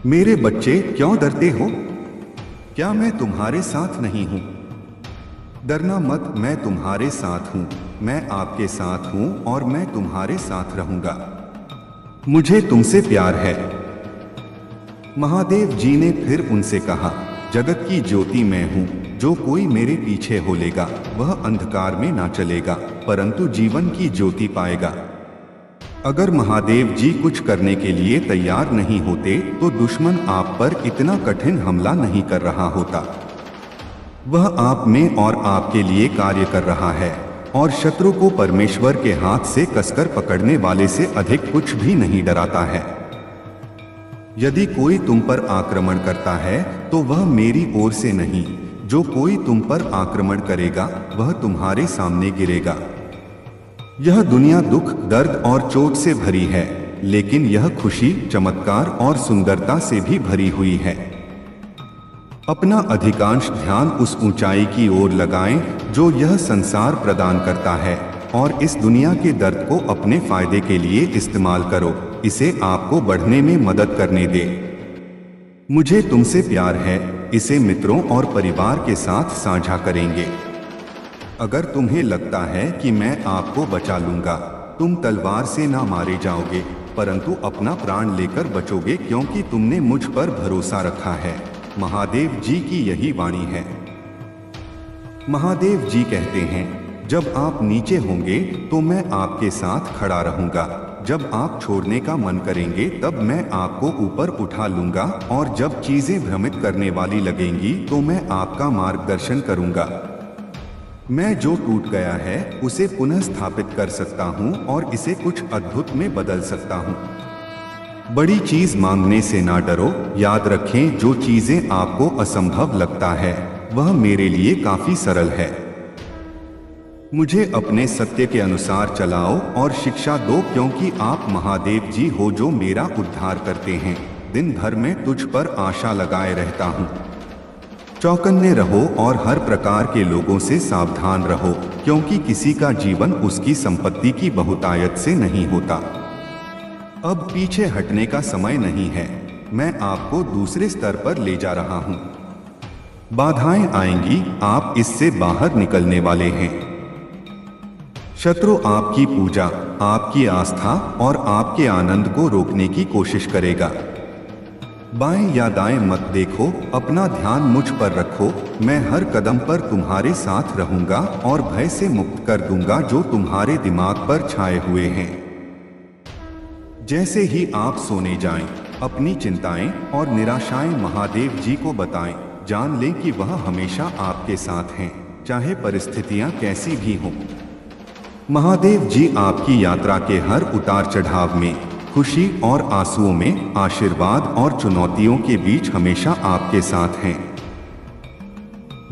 मेरे बच्चे, क्यों डरते हो? क्या मैं तुम्हारे साथ नहीं हूं? डरना मत, मैं तुम्हारे साथ हूं, मैं आपके साथ हूं और मैं तुम्हारे साथ रहूंगा। मुझे तुमसे प्यार है। महादेव जी ने फिर उनसे कहा, जगत की ज्योति मैं हूं, जो कोई मेरे पीछे हो लेगा वह अंधकार में ना चलेगा परंतु जीवन की ज्योति पाएगा। अगर महादेव जी कुछ करने के लिए तैयार नहीं होते तो दुश्मन आप पर इतना कठिन हमला नहीं कर रहा होता। वह आप में और आपके लिए कार्य कर रहा है और शत्रु को परमेश्वर के हाथ से कसकर पकड़ने वाले से अधिक कुछ भी नहीं डराता है। यदि कोई तुम पर आक्रमण करता है तो वह मेरी ओर से नहीं, जो कोई तुम पर आक्रमण करेगा वह तुम्हारे सामने गिरेगा। यह दुनिया दुख, दर्द और चोट से भरी है, लेकिन यह खुशी, चमत्कार और सुंदरता से भी भरी हुई है। अपना अधिकांश ध्यान उस ऊंचाई की ओर लगाएं जो यह संसार प्रदान करता है और इस दुनिया के दर्द को अपने फायदे के लिए इस्तेमाल करो। इसे आपको बढ़ने में मदद करने दे। मुझे तुमसे प्यार है, इसे मित्रों और परिवार के साथ साझा करेंगे। अगर तुम्हें लगता है कि मैं आपको बचा लूंगा, तुम तलवार से ना मारे जाओगे परंतु अपना प्राण लेकर बचोगे, क्योंकि तुमने मुझ पर भरोसा रखा है। महादेव जी की यही वाणी है। महादेव जी कहते हैं, जब आप नीचे होंगे तो मैं आपके साथ खड़ा रहूंगा। जब आप छोड़ने का मन करेंगे तब मैं आपको ऊपर उठा लूंगा, और जब चीजें भ्रमित करने वाली लगेंगी तो मैं आपका मार्गदर्शन करूंगा। मैं जो टूट गया है उसे पुनः स्थापित कर सकता हूं और इसे कुछ अद्भुत में बदल सकता हूं। बड़ी चीज मांगने से ना डरो। याद रखें, जो चीजें आपको असंभव लगता है वह मेरे लिए काफी सरल है। मुझे अपने सत्य के अनुसार चलाओ और शिक्षा दो, क्योंकि आप महादेव जी हो जो मेरा उद्धार करते हैं। दिन भर में तुझ पर आशा लगाए रहता हूँ। चौकन्ने रहो और हर प्रकार के लोगों से सावधान रहो, क्योंकि किसी का जीवन उसकी संपत्ति की बहुतायत से नहीं होता। अब पीछे हटने का समय नहीं है। मैं आपको दूसरे स्तर पर ले जा रहा हूँ। बाधाएं आएंगी, आप इससे बाहर निकलने वाले हैं। शत्रु आपकी पूजा, आपकी आस्था और आपके आनंद को रोकने की कोशिश करेगा। बाएं या दाएं मत देखो, अपना ध्यान मुझ पर रखो। मैं हर कदम पर तुम्हारे साथ रहूंगा और भय से मुक्त कर दूंगा जो तुम्हारे दिमाग पर छाए हुए हैं। जैसे ही आप सोने जाएं, अपनी चिंताएं और निराशाएं महादेव जी को बताएं। जान लें कि वह हमेशा आपके साथ हैं, चाहे परिस्थितियां कैसी भी हों। महादेव जी आपकी यात्रा के हर उतार चढ़ाव में, खुशी और आंसुओं में, आशीर्वाद और चुनौतियों के बीच हमेशा आपके साथ हैं।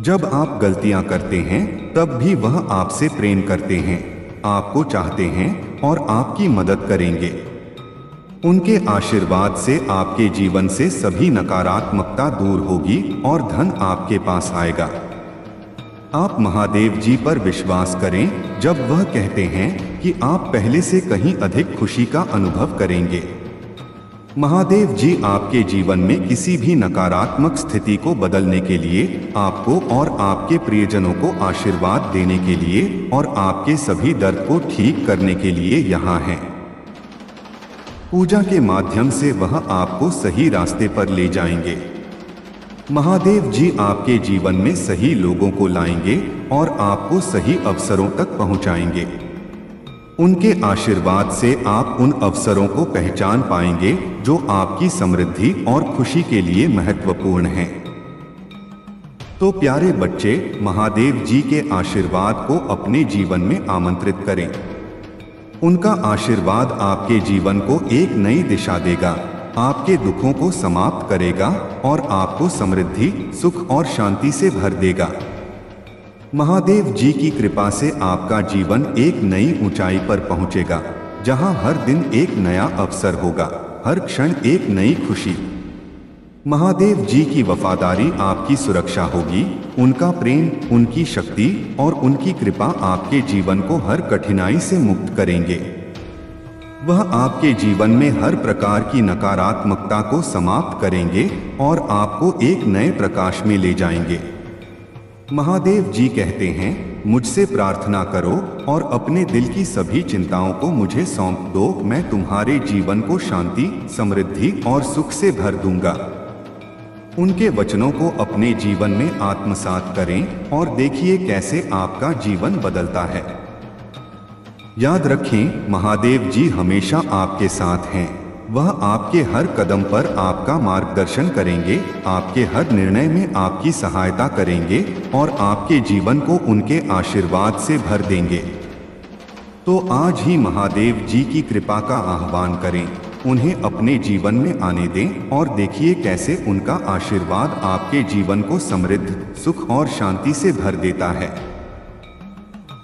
जब आप गलतियां करते हैं तब भी वह आपसे प्रेम करते हैं, आपको चाहते हैं और आपकी मदद करेंगे। उनके आशीर्वाद से आपके जीवन से सभी नकारात्मकता दूर होगी और धन आपके पास आएगा। आप महादेव जी पर विश्वास करें जब वह कहते हैं कि आप पहले से कहीं अधिक खुशी का अनुभव करेंगे। महादेव जी आपके जीवन में किसी भी नकारात्मक स्थिति को बदलने के लिए, आपको और आपके प्रियजनों को आशीर्वाद देने के लिए और आपके सभी दर्द को ठीक करने के लिए यहाँ हैं। पूजा के माध्यम से वह आपको सही रास्ते पर ले जाएंगे। महादेव जी आपके जीवन में सही लोगों को लाएंगे और आपको सही अवसरों तक पहुंचाएंगे। उनके आशीर्वाद से आप उन अवसरों को पहचान पाएंगे जो आपकी समृद्धि और खुशी के लिए महत्वपूर्ण हैं। तो प्यारे बच्चे, महादेव जी के आशीर्वाद को अपने जीवन में आमंत्रित करें। उनका आशीर्वाद आपके जीवन को एक नई दिशा देगा, आपके दुखों को समाप्त करेगा और आपको समृद्धि, सुख और शांति से भर देगा। महादेव जी की कृपा से आपका जीवन एक नई ऊंचाई पर पहुंचेगा, जहां हर दिन एक नया अवसर होगा, हर क्षण एक नई खुशी। महादेव जी की वफादारी आपकी सुरक्षा होगी। उनका प्रेम, उनकी शक्ति और उनकी कृपा आपके जीवन को हर कठिनाई से मुक्त करेंगे। वह आपके जीवन में हर प्रकार की नकारात्मकता को समाप्त करेंगे और आपको एक नए प्रकाश में ले जाएंगे। महादेव जी कहते हैं, मुझसे प्रार्थना करो और अपने दिल की सभी चिंताओं को मुझे सौंप दो। मैं तुम्हारे जीवन को शांति, समृद्धि और सुख से भर दूंगा। उनके वचनों को अपने जीवन में आत्मसात करें और देखिए कैसे आपका जीवन बदलता है। याद रखें, महादेव जी हमेशा आपके साथ हैं। वह आपके हर कदम पर आपका मार्गदर्शन करेंगे, आपके हर निर्णय में आपकी सहायता करेंगे और आपके जीवन को उनके आशीर्वाद से भर देंगे। तो आज ही महादेव जी की कृपा का आह्वान करें, उन्हें अपने जीवन में आने दें और देखिए कैसे उनका आशीर्वाद आपके जीवन को समृद्ध, सुख और शांति से भर देता है।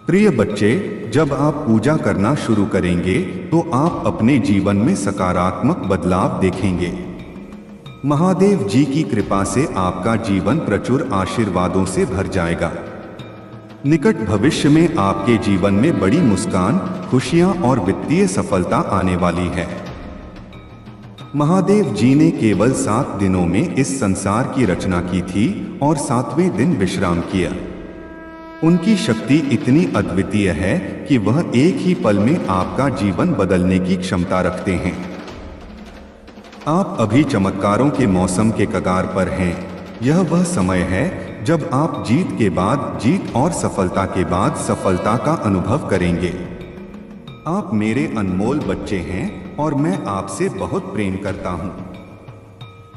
प्रिय बच्चे, जब आप पूजा करना शुरू करेंगे तो आप अपने जीवन में सकारात्मक बदलाव देखेंगे। महादेव जी की कृपा से आपका जीवन प्रचुर आशीर्वादों से भर जाएगा। निकट भविष्य में आपके जीवन में बड़ी मुस्कान, खुशियां और वित्तीय सफलता आने वाली है। महादेव जी ने केवल 7 दिनों में इस संसार की रचना की थी और 7वें दिन विश्राम किया। उनकी शक्ति इतनी अद्वितीय है कि वह एक ही पल में आपका जीवन बदलने की क्षमता रखते हैं। आप अभी चमत्कारों के मौसम के कगार पर हैं। यह वह समय है जब आप जीत के बाद जीत और सफलता के बाद सफलता का अनुभव करेंगे। आप मेरे अनमोल बच्चे हैं और मैं आपसे बहुत प्रेम करता हूँ।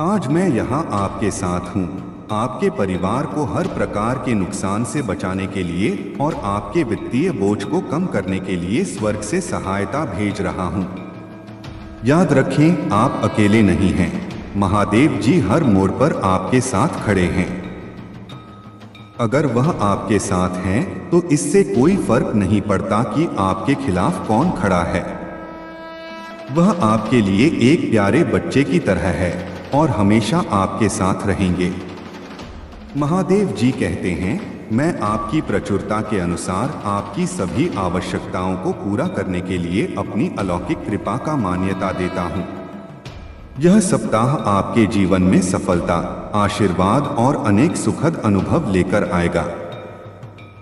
आज मैं यहाँ आपके साथ हूँ, आपके परिवार को हर प्रकार के नुकसान से बचाने के लिए और आपके वित्तीय बोझ को कम करने के लिए स्वर्ग से सहायता भेज रहा हूँ। याद रखें, आप अकेले नहीं हैं। महादेव जी हर मोड़ पर आपके साथ खड़े हैं। अगर वह आपके साथ हैं, तो इससे कोई फर्क नहीं पड़ता कि आपके खिलाफ कौन खड़ा है। वह आपके लिए एक प्यारे बच्चे की तरह है और हमेशा आपके साथ रहेंगे। महादेव जी कहते हैं, मैं आपकी प्रचुरता के अनुसार आपकी सभी आवश्यकताओं को पूरा करने के लिए अपनी अलौकिक कृपा का मान्यता देता हूँ। यह सप्ताह आपके जीवन में सफलता, आशीर्वाद और अनेक सुखद अनुभव लेकर आएगा।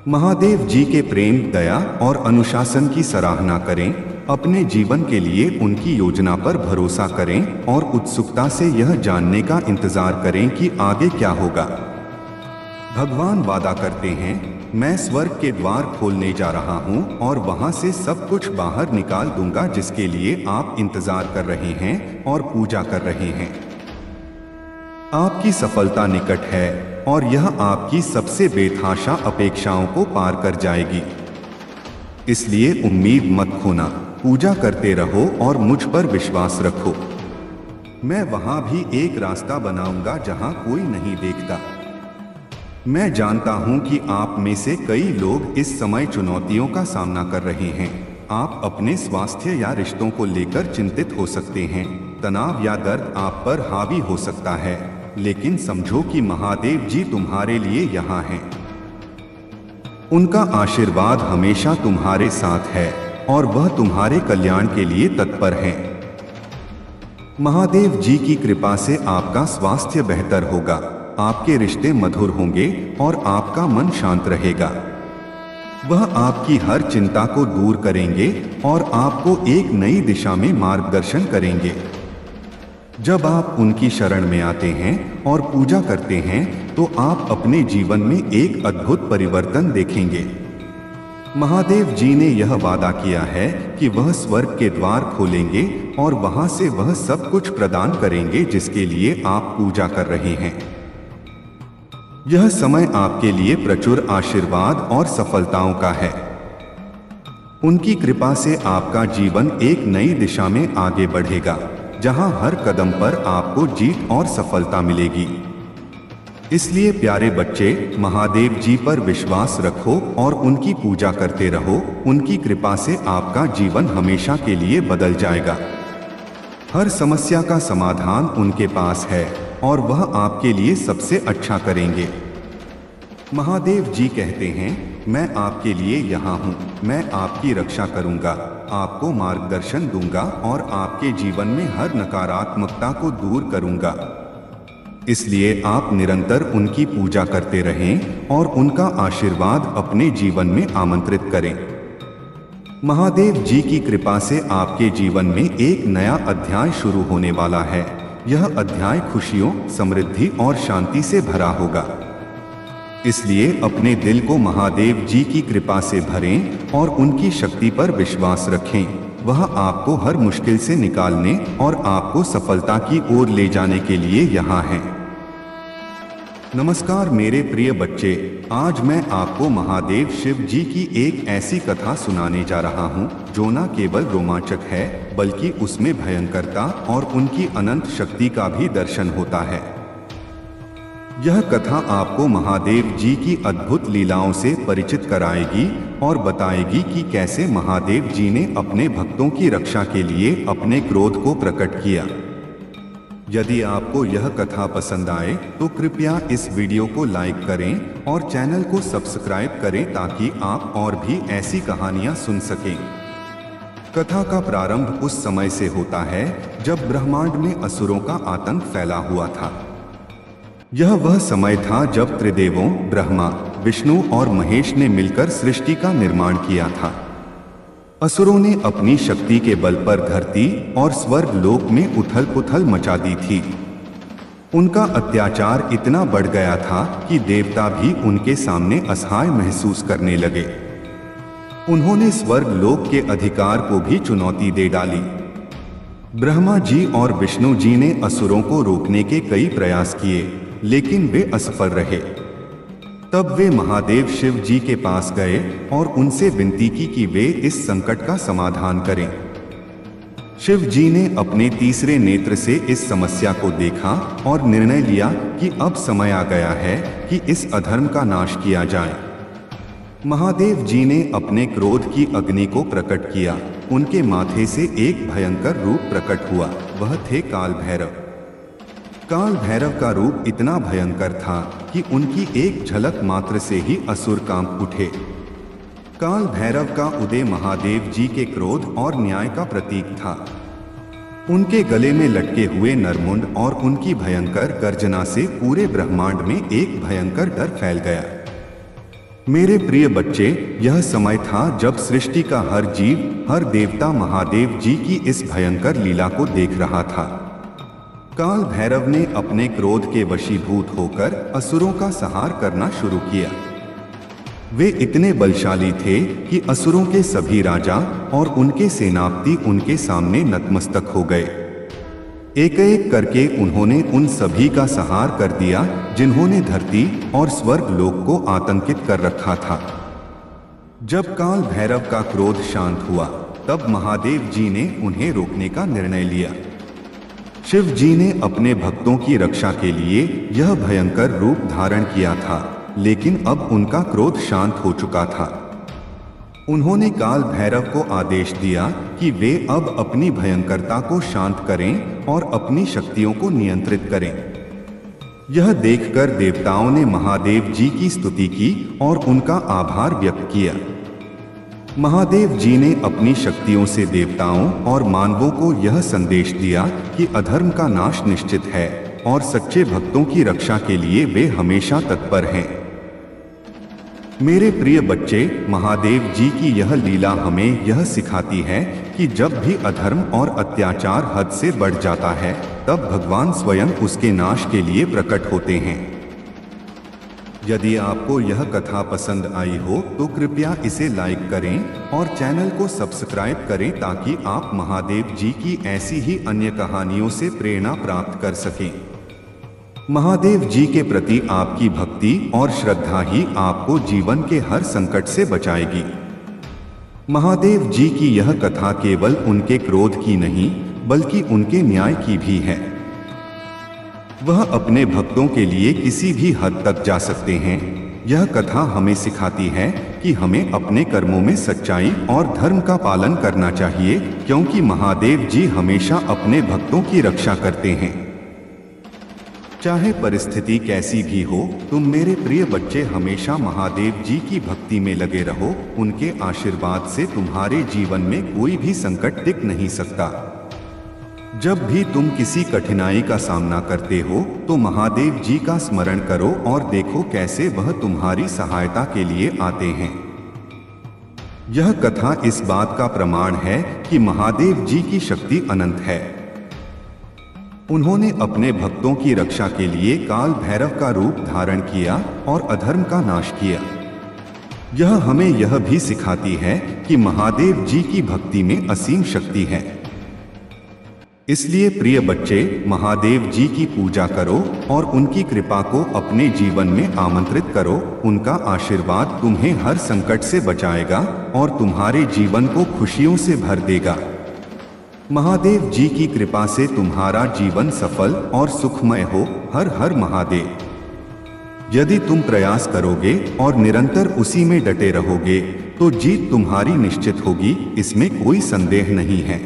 महादेव जी के प्रेम, दया और अनुशासन की सराहना करें। अपने जीवन के लिए उनकी योजना पर भरोसा करें और उत्सुकता से यह जानने का इंतजार करें कि आगे क्या होगा। भगवान वादा करते हैं, मैं स्वर्ग के द्वार खोलने जा रहा हूं और वहां से सब कुछ बाहर निकाल दूंगा जिसके लिए आप इंतजार कर रहे हैं और पूजा कर रहे हैं। आपकी सफलता निकट है और यह आपकी सबसे बेतहाशा अपेक्षाओं को पार कर जाएगी। इसलिए उम्मीद मत खोना, पूजा करते रहो और मुझ पर विश्वास रखो। मैं वहां भी एक रास्ता बनाऊंगा जहां कोई नहीं देखता। मैं जानता हूं कि आप में से कई लोग इस समय चुनौतियों का सामना कर रहे हैं। आप अपने स्वास्थ्य या रिश्तों को लेकर चिंतित हो सकते हैं। तनाव या दर्द आप पर हावी हो सकता है, लेकिन समझो कि महादेव जी तुम्हारे लिए यहाँ हैं। उनका आशीर्वाद हमेशा तुम्हारे साथ है और वह तुम्हारे कल्याण के लिए तत्पर हैं। महादेव जी की कृपा से आपका स्वास्थ्य बेहतर होगा, आपके रिश्ते मधुर होंगे और आपका मन शांत रहेगा। वह आपकी हर चिंता को दूर करेंगे और आपको एक नई दिशा में मार्गदर्शन करेंगे। जब आप उनकी शरण में आते हैं और पूजा करते हैं, तो आप अपने जीवन में एक अद्भुत परिवर्तन देखेंगे। महादेव जी ने यह वादा किया है कि वह स्वर्ग के द्वार खोलेंगे और वहां से वह सब कुछ प्रदान करेंगे जिसके लिए आप पूजा कर रहे हैं। यह समय आपके लिए प्रचुर आशीर्वाद और सफलताओं का है। उनकी कृपा से आपका जीवन एक नई दिशा में आगे बढ़ेगा, जहां हर कदम पर आपको जीत और सफलता मिलेगी। इसलिए प्यारे बच्चे, महादेव जी पर विश्वास रखो और उनकी पूजा करते रहो। उनकी कृपा से आपका जीवन हमेशा के लिए बदल जाएगा। हर समस्या का समाधान उनके पास है और वह आपके लिए सबसे अच्छा करेंगे। महादेव जी कहते हैं, मैं आपके लिए यहाँ हूँ। मैं आपकी रक्षा करूँगा, आपको मार्गदर्शन दूंगा और आपके जीवन में हर नकारात्मकता को दूर करूँगा। इसलिए आप निरंतर उनकी पूजा करते रहें और उनका आशीर्वाद अपने जीवन में आमंत्रित करें। महादेव जी की कृपा से आपके जीवन में एक नया अध्याय शुरू होने वाला है। यह अध्याय खुशियों, समृद्धि और शांति से भरा होगा। इसलिए अपने दिल को महादेव जी की कृपा से भरें और उनकी शक्ति पर विश्वास रखें। वह आपको हर मुश्किल से निकालने और आपको सफलता की ओर ले जाने के लिए यहाँ हैं। नमस्कार मेरे प्रिय बच्चे, आज मैं आपको महादेव शिव जी की एक ऐसी कथा सुनाने जा रहा हूँ जो न केवल रोमांचक है, बल्कि उसमें भयंकरता और उनकी अनंत शक्ति का भी दर्शन होता है। यह कथा आपको महादेव जी की अद्भुत लीलाओं से परिचित कराएगी और बताएगी कि कैसे महादेव जी ने अपने भक्तों की रक्षा के लिए अपने क्रोध को प्रकट किया। यदि आपको यह कथा पसंद आए तो कृपया इस वीडियो को लाइक करें और चैनल को सब्सक्राइब करें ताकि आप और भी ऐसी कहानियां सुन सकें। कथा का प्रारंभ उस समय से होता है जब ब्रह्मांड में असुरों का आतंक फैला हुआ था। यह वह समय था जब त्रिदेवों ब्रह्मा, विष्णु और महेश ने मिलकर सृष्टि का निर्माण किया था। असुरों ने अपनी शक्ति के बल पर धरती और स्वर्ग लोक में उथल पुथल मचा दी थी। उनका अत्याचार इतना बढ़ गया था कि देवता भी उनके सामने असहाय महसूस करने लगे। उन्होंने स्वर्ग लोक के अधिकार को भी चुनौती दे डाली। ब्रह्मा जी और विष्णु जी ने असुरों को रोकने के कई प्रयास किए, लेकिन वे असफल रहे। तब वे महादेव शिव जी के पास गए और उनसे विनती की कि वे इस संकट का समाधान करें। शिव जी ने अपने तीसरे नेत्र से इस समस्या को देखा और निर्णय लिया कि अब समय आ गया है कि इस अधर्म का नाश किया जाए। महादेव जी ने अपने क्रोध की अग्नि को प्रकट किया। उनके माथे से एक भयंकर रूप प्रकट हुआ, वह थे काल भैरव। काल भैरव का रूप इतना भयंकर था कि उनकी एक झलक मात्र से ही असुर कांप उठे। काल भैरव का उदय महादेव जी के क्रोध और न्याय का प्रतीक था। उनके गले में लटके हुए नरमुंड और उनकी भयंकर गर्जना से पूरे ब्रह्मांड में एक भयंकर डर फैल गया। मेरे प्रिय बच्चे, यह समय था जब सृष्टि का हर जीव, हर देवता महादेव जी की इस भयंकर लीला को देख रहा था। काल भैरव ने अपने क्रोध के वशीभूत होकर असुरों का संहार करना शुरू किया। वे इतने बलशाली थे कि असुरों के सभी राजा और उनके सेनापति उनके सामने नतमस्तक हो गए। एक एक करके उन्होंने उन सभी का संहार कर दिया जिन्होंने धरती और स्वर्ग लोक को आतंकित कर रखा था। जब काल भैरव का क्रोध शांत हुआ, तब महादेव जी ने उन्हें रोकने का निर्णय लिया। शिव जी ने अपने भक्तों की रक्षा के लिए यह भयंकर रूप धारण किया था, लेकिन अब उनका क्रोध शांत हो चुका था। उन्होंने काल भैरव को आदेश दिया कि वे अब अपनी भयंकरता को शांत करें और अपनी शक्तियों को नियंत्रित करें। यह देखकर देवताओं ने महादेव जी की स्तुति की और उनका आभार व्यक्त किया। महादेव जी ने अपनी शक्तियों से देवताओं और मानवों को यह संदेश दिया कि अधर्म का नाश निश्चित है और सच्चे भक्तों की रक्षा के लिए वे हमेशा तत्पर हैं। मेरे प्रिय बच्चे, महादेव जी की यह लीला हमें यह सिखाती है कि जब भी अधर्म और अत्याचार हद से बढ़ जाता है, तब भगवान स्वयं उसके नाश के लिए प्रकट होते हैं। यदि आपको यह कथा पसंद आई हो तो कृपया इसे लाइक करें और चैनल को सब्सक्राइब करें ताकि आप महादेव जी की ऐसी ही अन्य कहानियों से प्रेरणा प्राप्त कर सकें। महादेव जी के प्रति आपकी भक्ति और श्रद्धा ही आपको जीवन के हर संकट से बचाएगी। महादेव जी की यह कथा केवल उनके क्रोध की नहीं, बल्कि उनके न्याय की भी है। वह अपने भक्तों के लिए किसी भी हद तक जा सकते हैं। यह कथा हमें सिखाती है कि हमें अपने कर्मों में सच्चाई और धर्म का पालन करना चाहिए, क्योंकि महादेव जी हमेशा अपने भक्तों की रक्षा करते हैं। चाहे परिस्थिति कैसी भी हो, तुम मेरे प्रिय बच्चे हमेशा महादेव जी की भक्ति में लगे रहो। उनके आशीर्वाद से तुम्हारे जीवन में कोई भी संकट टिक नहीं सकता। जब भी तुम किसी कठिनाई का सामना करते हो तो महादेव जी का स्मरण करो और देखो कैसे वह तुम्हारी सहायता के लिए आते हैं। यह कथा इस बात का प्रमाण है कि महादेव जी की शक्ति अनंत है। उन्होंने अपने भक्तों की रक्षा के लिए काल भैरव का रूप धारण किया और अधर्म का नाश किया। यह हमें यह भी सिखाती है कि महादेव जी की भक्ति में असीम शक्ति है। इसलिए प्रिय बच्चे, महादेव जी की पूजा करो और उनकी कृपा को अपने जीवन में आमंत्रित करो। उनका आशीर्वाद तुम्हें हर संकट से बचाएगा और तुम्हारे जीवन को खुशियों से भर देगा। महादेव जी की कृपा से तुम्हारा जीवन सफल और सुखमय हो। हर हर महादेव। यदि तुम प्रयास करोगे और निरंतर उसी में डटे रहोगे तो जीत तुम्हारी निश्चित होगी, इसमें कोई संदेह नहीं है।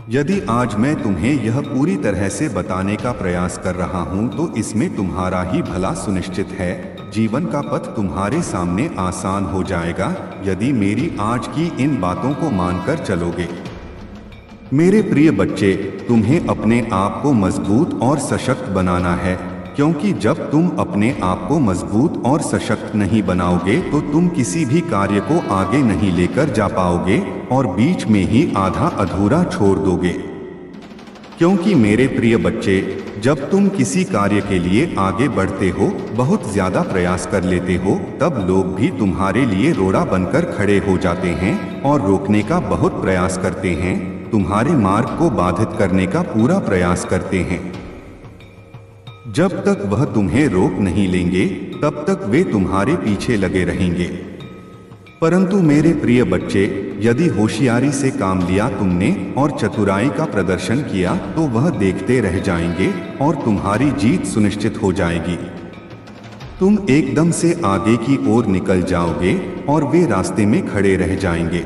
यदि आज मैं तुम्हें यह पूरी तरह से बताने का प्रयास कर रहा हूं तो इसमें तुम्हारा ही भला सुनिश्चित है। जीवन का पथ तुम्हारे सामने आसान हो जाएगा यदि मेरी आज की इन बातों को मानकर चलोगे। मेरे प्रिय बच्चे, तुम्हें अपने आप को मजबूत और सशक्त बनाना है, क्योंकि जब तुम अपने आप को मजबूत और सशक्त नहीं बनाओगे तो तुम किसी भी कार्य को आगे नहीं लेकर जा पाओगे और बीच में ही आधा अधूरा छोड़ दोगे। क्योंकि मेरे प्रिय बच्चे, जब तुम किसी कार्य के लिए आगे बढ़ते हो, बहुत ज्यादा प्रयास कर लेते हो, तब लोग भी तुम्हारे लिए रोड़ा बनकर खड़े हो जाते हैं और रोकने का बहुत प्रयास करते हैं, तुम्हारे मार्ग को बाधित करने का पूरा प्रयास करते हैं। जब तक वह तुम्हें रोक नहीं लेंगे, तब तक वे तुम्हारे पीछे लगे रहेंगे। परंतु मेरे प्रिय बच्चे, यदि होशियारी से काम लिया तुमने और चतुराई का प्रदर्शन किया, तो वह देखते रह जाएंगे और तुम्हारी जीत सुनिश्चित हो जाएगी। तुम एकदम से आगे की ओर निकल जाओगे और वे रास्ते में खड़े रह जाएंगे।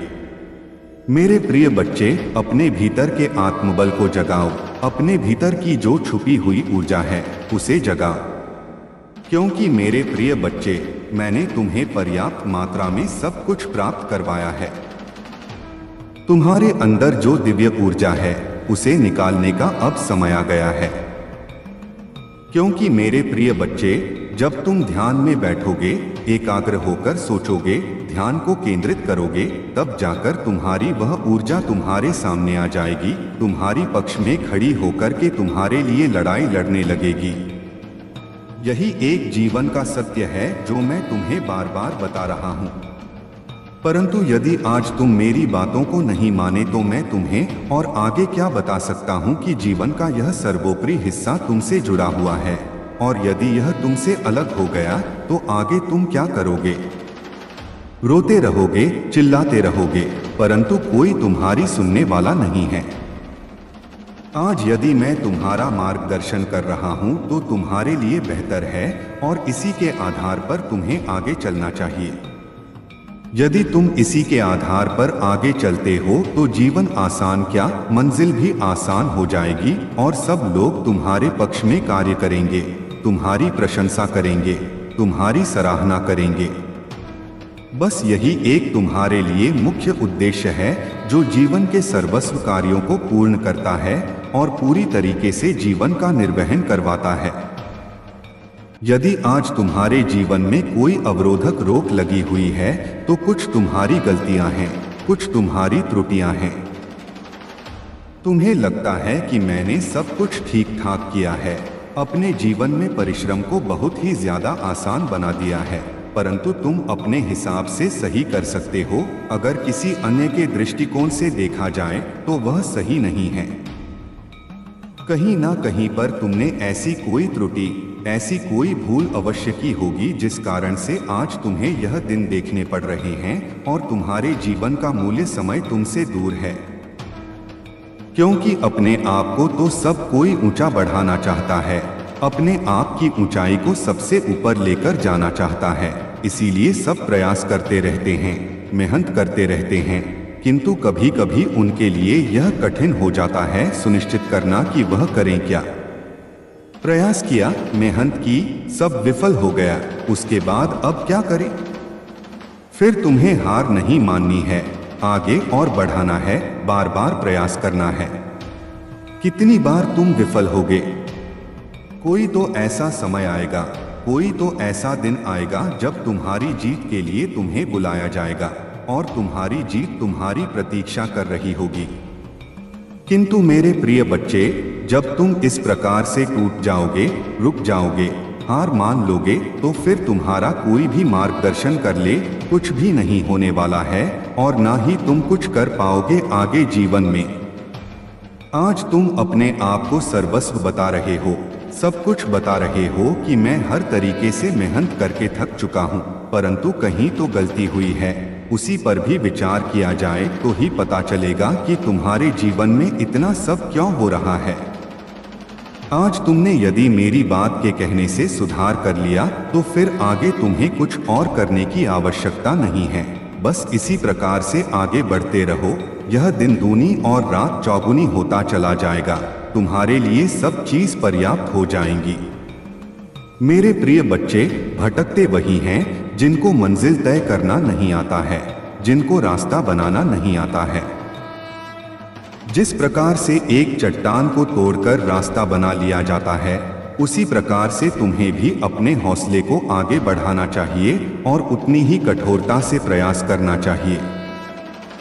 मेरे प्रिय बच्चे, अपने भीतर के आत्मबल को जगाओ, अपने भीतर की जो छुपी हुई ऊर्जा है उसे जगाओ। क्योंकि मेरे प्रिय बच्चे, मैंने तुम्हें पर्याप्त मात्रा में सब कुछ प्राप्त करवाया है। तुम्हारे अंदर जो दिव्य ऊर्जा है उसे निकालने का अब समय आ गया है। क्योंकि मेरे प्रिय बच्चे, जब तुम ध्यान में बैठोगे, एकाग्र होकर सोचोगे, ध्यान को केंद्रित करोगे, तब जाकर तुम्हारी वह ऊर्जा तुम्हारे सामने आ जाएगी, तुम्हारी पक्ष में खड़ी होकर के तुम्हारे लिए लड़ाई लड़ने लगेगी। यही एक जीवन का सत्य है जो मैं तुम्हें बार बार बता रहा हूँ। परंतु यदि आज तुम मेरी बातों को नहीं माने, तो मैं तुम्हें और आगे क्या बता सकता हूँ कि जीवन का यह सर्वोपरि हिस्सा तुमसे जुड़ा हुआ है, और यदि यह तुमसे अलग हो गया तो आगे तुम क्या करोगे? रोते रहोगे, चिल्लाते रहोगे, परंतु कोई तुम्हारी सुनने वाला नहीं है। आज यदि मैं तुम्हारा मार्गदर्शन कर रहा हूं तो तुम्हारे लिए बेहतर है और इसी के आधार पर तुम्हें आगे चलना चाहिए। यदि तुम इसी के आधार पर आगे चलते हो तो जीवन आसान क्या, मंजिल भी आसान हो जाएगी और सब लोग तुम्हारे पक्ष में कार्य करेंगे, तुम्हारी प्रशंसा करेंगे, तुम्हारी सराहना करेंगे। बस यही एक तुम्हारे लिए मुख्य उद्देश्य है जो जीवन के सर्वस्व कार्यों को पूर्ण करता है और पूरी तरीके से जीवन का निर्वहन करवाता है। यदि आज तुम्हारे जीवन में कोई अवरोधक रोक लगी हुई है तो कुछ तुम्हारी गलतियां हैं, कुछ तुम्हारी त्रुटियां हैं। तुम्हें लगता है कि मैंने सब कुछ ठीक ठाक किया है, अपने जीवन में परिश्रम को बहुत ही ज्यादा आसान बना दिया है, परंतु तुम अपने हिसाब से सही कर सकते हो। अगर किसी अन्य के दृष्टिकोण से देखा जाए तो वह सही नहीं है। कहीं ना कहीं पर तुमने ऐसी कोई त्रुटि, ऐसी कोई भूल अवश्य की होगी जिस कारण से आज तुम्हें यह दिन देखने पड़ रहे हैं और तुम्हारे जीवन का मूल्य समय तुमसे दूर है। क्योंकि अपने आप को तो सब कोई ऊंचा बढ़ाना चाहता है, अपने आप की ऊंचाई को सबसे ऊपर लेकर जाना चाहता है, इसीलिए सब प्रयास करते रहते हैं, मेहनत करते रहते हैं, किंतु कभी कभी उनके लिए यह कठिन हो जाता है सुनिश्चित करना कि वह करें क्या। प्रयास किया, मेहनत की, सब विफल हो गया, उसके बाद अब क्या करें? फिर तुम्हें हार नहीं माननी है, आगे और बढ़ाना है, बार बार प्रयास करना है। कितनी बार तुम विफल होगे? कोई तो ऐसा समय आएगा, कोई तो ऐसा दिन आएगा जब तुम्हारी जीत के लिए तुम्हें बुलाया जाएगा और तुम्हारी जीत तुम्हारी प्रतीक्षा कर रही होगी। किंतु मेरे प्रिय बच्चे, जब तुम इस प्रकार से टूट जाओगे, रुक जाओगे, हार मान लोगे, तो फिर तुम्हारा कोई भी मार्गदर्शन कर ले, कुछ भी नहीं होने वाला है और ना ही तुम कुछ कर पाओगे आगे जीवन में। आज तुम अपने आप को सर्वस्व बता रहे हो, सब कुछ बता रहे हो कि मैं हर तरीके से मेहनत करके थक चुका हूँ, परंतु कहीं तो गलती हुई है। उसी पर भी विचार किया जाए तो ही पता चलेगा कि तुम्हारे जीवन में इतना सब क्यों हो रहा है। आज तुमने यदि मेरी बात के कहने से सुधार कर लिया तो फिर आगे तुम्हें कुछ और करने की आवश्यकता नहीं है। बस इसी प्रकार से आगे बढ़ते रहो, यह दिन दूनी और रात चौगुनी होता चला जाएगा, तुम्हारे लिए सब चीज पर्याप्त हो जाएंगी। मेरे प्रिय बच्चे, भटकते वही हैं जिनको मंजिल तय करना नहीं आता है, जिनको रास्ता बनाना नहीं आता है। जिस प्रकार से एक चट्टान को तोड़कर रास्ता बना लिया जाता है, उसी प्रकार से तुम्हें भी अपने हौसले को आगे बढ़ाना चाहिए और उतनी ही कठोरता से प्रयास करना चाहिए।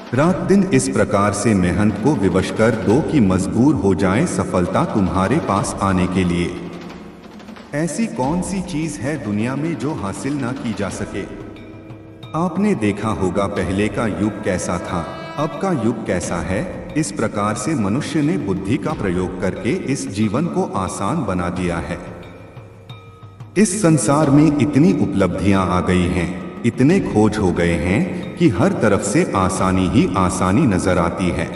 रात दिन इस प्रकार से मेहनत को विवश कर दो कि मजबूर हो जाए सफलता तुम्हारे पास आने के लिए। ऐसी कौन सी चीज है दुनिया में जो हासिल ना की जा सके। आपने देखा होगा पहले का युग कैसा था, अब का युग कैसा है। इस प्रकार से मनुष्य ने बुद्धि का प्रयोग करके इस जीवन को आसान बना दिया है। इस संसार में इतनी उपलब्धियां आ गई हैं, इतने खोज हो गए हैं कि हर तरफ से आसानी ही आसानी नजर आती है।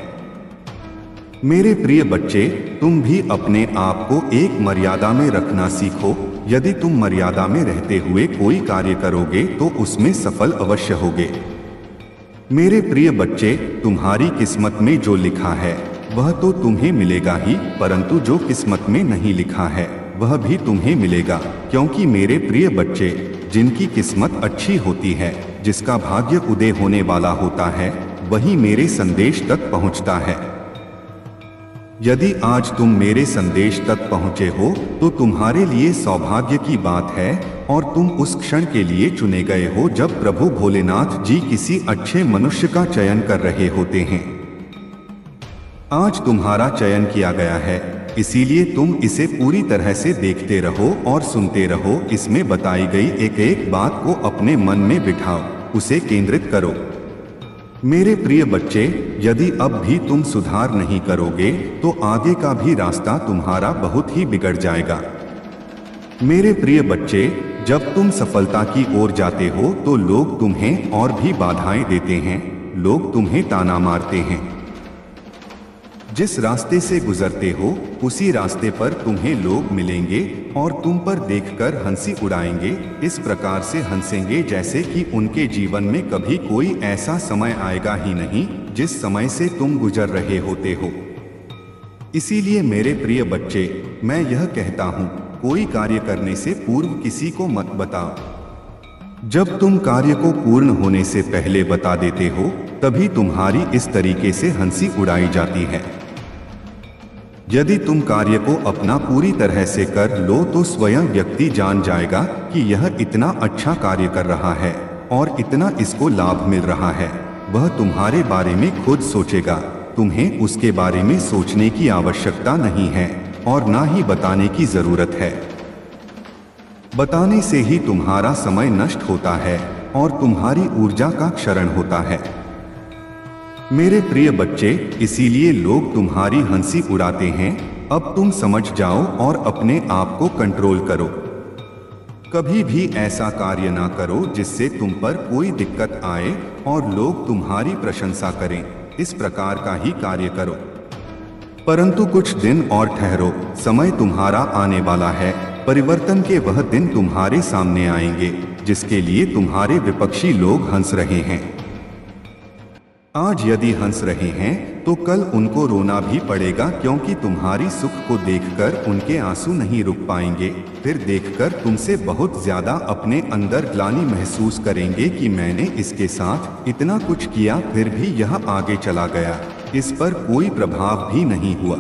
मेरे प्रिय बच्चे, तुम भी अपने आप को एक मर्यादा में रखना सीखो। यदि तुम मर्यादा में रहते हुए कोई कार्य करोगे तो उसमें सफल अवश्य होगे। मेरे प्रिय बच्चे, तुम्हारी किस्मत में जो लिखा है वह तो तुम्हें मिलेगा ही, परंतु जो किस्मत में नहीं लिखा है वह भी तुम्हें मिलेगा। क्योंकि मेरे प्रिय बच्चे, जिनकी किस्मत अच्छी होती है, जिसका भाग्य उदय होने वाला होता है, वही मेरे संदेश तक पहुंचता है। यदि आज तुम मेरे संदेश तक पहुंचे हो तो तुम्हारे लिए सौभाग्य की बात है और तुम उस क्षण के लिए चुने गए हो जब प्रभु भोलेनाथ जी किसी अच्छे मनुष्य का चयन कर रहे होते हैं। आज तुम्हारा चयन किया गया है, इसीलिए तुम इसे पूरी तरह से देखते रहो और सुनते रहो। इसमें बताई गई एक एक बात को अपने मन में बिठाओ, उसे केंद्रित करो। मेरे प्रिय बच्चे, यदि अब भी तुम सुधार नहीं करोगे तो आगे का भी रास्ता तुम्हारा बहुत ही बिगड़ जाएगा। मेरे प्रिय बच्चे, जब तुम सफलता की ओर जाते हो तो लोग तुम्हें और भी बाधाएं देते हैं, लोग तुम्हें ताना मारते हैं। जिस रास्ते से गुजरते हो उसी रास्ते पर तुम्हें लोग मिलेंगे और तुम पर देखकर हंसी उड़ाएंगे। इस प्रकार से हंसेंगे जैसे कि उनके जीवन में कभी कोई ऐसा समय आएगा ही नहीं जिस समय से तुम गुजर रहे होते हो। इसीलिए मेरे प्रिय बच्चे, मैं यह कहता हूँ, कोई कार्य करने से पूर्व किसी को मत बताओ। जब तुम कार्य को पूर्ण होने से पहले बता देते हो तभी तुम्हारी इस तरीके से हंसी उड़ाई जाती है। यदि तुम कार्य को अपना पूरी तरह से कर लो तो स्वयं व्यक्ति जान जाएगा कि यह इतना अच्छा कार्य कर रहा है और इतना इसको लाभ मिल रहा है। वह तुम्हारे बारे में खुद सोचेगा, तुम्हें उसके बारे में सोचने की आवश्यकता नहीं है और ना ही बताने की जरूरत है। बताने से ही तुम्हारा समय नष्ट होता है और तुम्हारी ऊर्जा का क्षरण होता है। मेरे प्रिय बच्चे, इसीलिए लोग तुम्हारी हंसी उड़ाते हैं। अब तुम समझ जाओ और अपने आप को कंट्रोल करो। कभी भी ऐसा कार्य ना करो जिससे तुम पर कोई दिक्कत आए और लोग तुम्हारी प्रशंसा करें। इस प्रकार का ही कार्य करो। परंतु कुछ दिन और ठहरो, समय तुम्हारा आने वाला है। परिवर्तन के वह दिन तुम्हारे सामने आएंगे जिसके लिए तुम्हारे विपक्षी लोग हंस रहे हैं। आज यदि हंस रहे हैं तो कल उनको रोना भी पड़ेगा, क्योंकि तुम्हारी सुख को देखकर उनके आंसू नहीं रुक पाएंगे। फिर देखकर तुमसे बहुत ज्यादा अपने अंदर ग्लानि महसूस करेंगे कि मैंने इसके साथ इतना कुछ किया फिर भी यह आगे चला गया, इस पर कोई प्रभाव भी नहीं हुआ।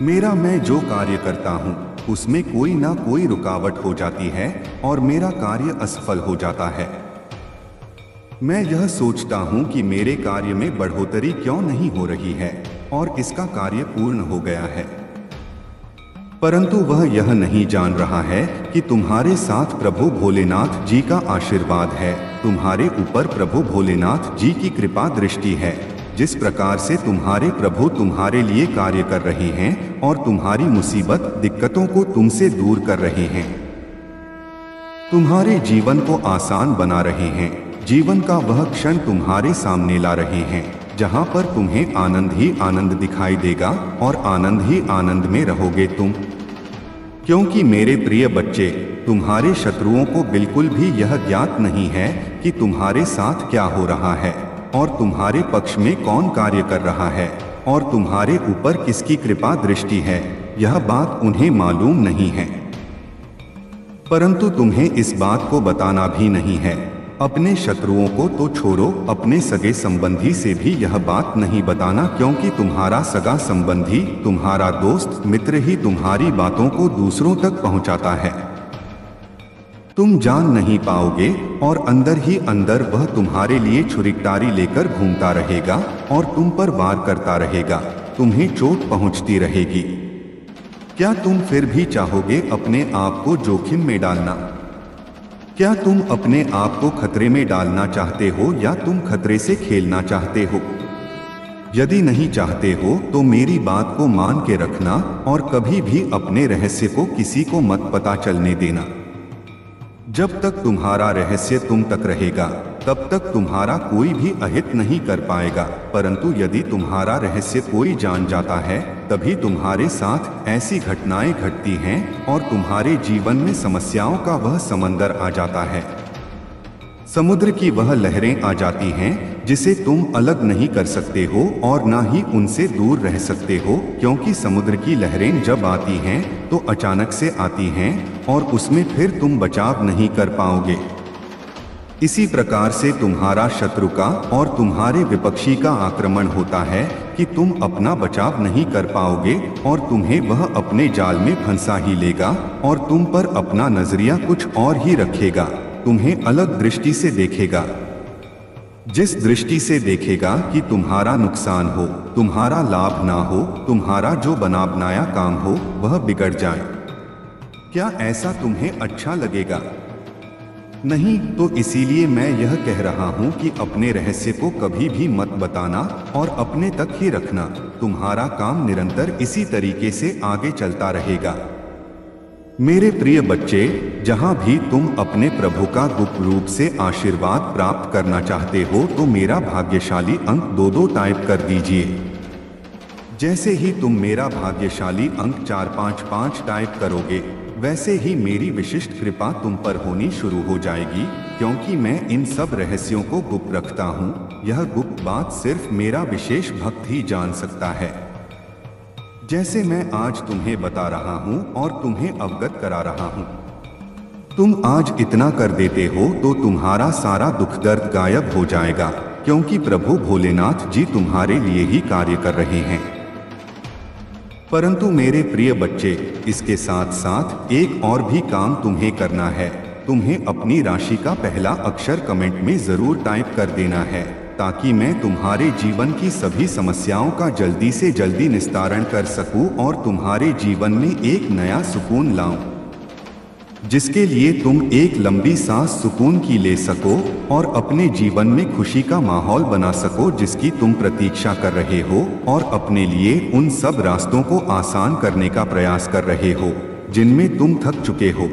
मेरा मैं जो कार्य करता हूँ उसमें कोई ना कोई रुकावट हो जाती है और मेरा कार्य असफल हो जाता है। मैं यह सोचता हूँ कि मेरे कार्य में बढ़ोतरी क्यों नहीं हो रही है और इसका कार्य पूर्ण हो गया है, परंतु वह यह नहीं जान रहा है कि तुम्हारे साथ प्रभु भोलेनाथ जी का आशीर्वाद है, तुम्हारे ऊपर प्रभु भोलेनाथ जी की कृपा दृष्टि है। जिस प्रकार से तुम्हारे प्रभु तुम्हारे लिए कार्य कर रहे हैं और तुम्हारी मुसीबत दिक्कतों को तुमसे दूर कर रहे हैं, तुम्हारे जीवन को आसान बना रहे हैं, जीवन का वह क्षण तुम्हारे सामने ला रहे हैं जहां पर तुम्हें आनंद ही आनंद दिखाई देगा और आनंद ही आनंद में रहोगे तुम। क्योंकि मेरे प्रिय बच्चे, तुम्हारे शत्रुओं को बिल्कुल भी यह ज्ञात नहीं है कि तुम्हारे साथ क्या हो रहा है और तुम्हारे पक्ष में कौन कार्य कर रहा है और तुम्हारे ऊपर किसकी कृपा दृष्टि है, यह बात उन्हें मालूम नहीं है। परंतु तुम्हें इस बात को बताना भी नहीं है। अपने शत्रुओं को तो छोड़ो, अपने सगे संबंधी से भी यह बात नहीं बताना, क्योंकि तुम्हारा सगा संबंधी, तुम्हारा दोस्त मित्र ही तुम्हारी बातों को दूसरों तक पहुंचाता है। तुम जान नहीं पाओगे और अंदर ही अंदर वह तुम्हारे लिए छुरीकटारी लेकर घूमता रहेगा और तुम पर वार करता रहेगा, तुम्हें चोट पहुंचती रहेगी। क्या तुम फिर भी चाहोगे अपने आप को जोखिम में डालना? क्या तुम अपने आप को खतरे में डालना चाहते हो या तुम खतरे से खेलना चाहते हो? यदि नहीं चाहते हो तो मेरी बात को मान के रखना और कभी भी अपने रहस्य को किसी को मत पता चलने देना। जब तक तुम्हारा रहस्य तुम तक रहेगा तब तक तुम्हारा कोई भी अहित नहीं कर पाएगा, परंतु यदि तुम्हारा रहस्य कोई जान जाता है तभी तुम्हारे साथ ऐसी घटनाएं घटती हैं और तुम्हारे जीवन में समस्याओं का वह समंदर आ जाता है। समुद्र की वह लहरें आ जाती हैं जिसे तुम अलग नहीं कर सकते हो और ना ही उनसे दूर रह सकते हो, क्योंकि समुद्र की लहरें जब आती हैं तो अचानक से आती हैं और उसमें फिर तुम बचाव नहीं कर पाओगे। इसी प्रकार से तुम्हारा शत्रु का और तुम्हारे विपक्षी का आक्रमण होता है कि तुम अपना बचाव नहीं कर पाओगे और तुम्हें वह अपने जाल में फंसा ही लेगा और तुम पर अपना नजरिया कुछ और ही रखेगा, तुम्हें अलग दृष्टि से देखेगा। जिस दृष्टि से देखेगा कि तुम्हारा नुकसान हो, तुम्हारा लाभ ना हो, तुम्हारा जो बना बनाया काम हो वह बिगड़ जाए। क्या ऐसा तुम्हें अच्छा लगेगा? नहीं, तो इसीलिए मैं यह कह रहा हूं कि अपने रहस्य को कभी भी मत बताना और अपने तक ही रखना। तुम्हारा काम निरंतर इसी तरीके से आगे चलता रहेगा। मेरे प्रिय बच्चे, जहां भी तुम अपने प्रभु का गुप्त रूप से आशीर्वाद प्राप्त करना चाहते हो तो मेरा भाग्यशाली अंक 2 टाइप कर दीजिए। जैसे ही तुम मेरा भाग्यशाली अंक 455 टाइप करोगे वैसे ही मेरी विशिष्ट कृपा तुम पर होनी शुरू हो जाएगी, क्योंकि मैं इन सब रहस्यों को गुप्त रखता हूँ। यह गुप्त बात सिर्फ मेरा विशेष भक्त ही जान सकता है। जैसे मैं आज तुम्हें बता रहा हूँ और तुम्हें अवगत करा रहा हूँ। तुम आज इतना कर देते हो तो तुम्हारा सारा दुख दर्द गायब हो जाएगा, क्योंकि प्रभु भोलेनाथ जी तुम्हारे लिए ही कार्य कर रहे हैं। परंतु मेरे प्रिय बच्चे, इसके साथ साथ एक और भी काम तुम्हें करना है। तुम्हें अपनी राशि का पहला अक्षर कमेंट में जरूर टाइप कर देना है, ताकि मैं तुम्हारे जीवन की सभी समस्याओं का जल्दी से जल्दी निस्तारण कर सकूं और तुम्हारे जीवन में एक नया सुकून लाऊं, जिसके लिए तुम एक लंबी सांस सुकून की ले सको और अपने जीवन में खुशी का माहौल बना सको जिसकी तुम प्रतीक्षा कर रहे हो, और अपने लिए उन सब रास्तों को आसान करने का प्रयास कर रहे हो जिनमें तुम थक चुके हो।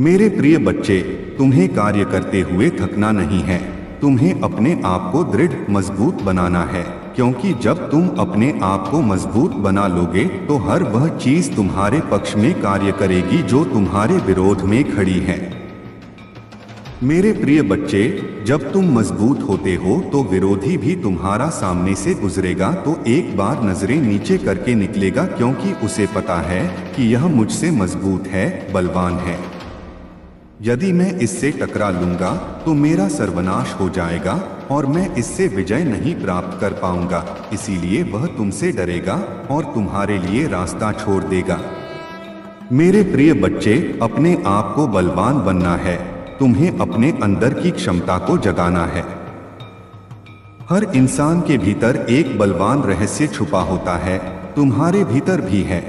मेरे प्रिय बच्चे, तुम्हें कार्य करते हुए थकना नहीं है, तुम्हें अपने आप को दृढ़ मजबूत बनाना है, क्योंकि जब तुम अपने आप को मजबूत बना लोगे तो हर वह चीज तुम्हारे पक्ष में कार्य करेगी जो तुम्हारे विरोध में खड़ी है। मेरे प्रिय बच्चे, जब तुम मजबूत होते हो तो विरोधी भी तुम्हारा सामने से गुजरेगा तो एक बार नजरें नीचे करके निकलेगा, क्योंकि उसे पता है कि यह मुझसे मजबूत है, बलवान है। यदि मैं इससे टकरा लूंगा तो मेरा सर्वनाश हो जाएगा और मैं इससे विजय नहीं प्राप्त कर पाऊंगा, इसीलिए वह तुमसे डरेगा और तुम्हारे लिए रास्ता छोड़ देगा। मेरे प्रिय बच्चे, अपने आप को बलवान बनना है, तुम्हें अपने अंदर की क्षमता को जगाना है। हर इंसान के भीतर एक बलवान रहस्य छुपा होता है, तुम्हारे भीतर भी है।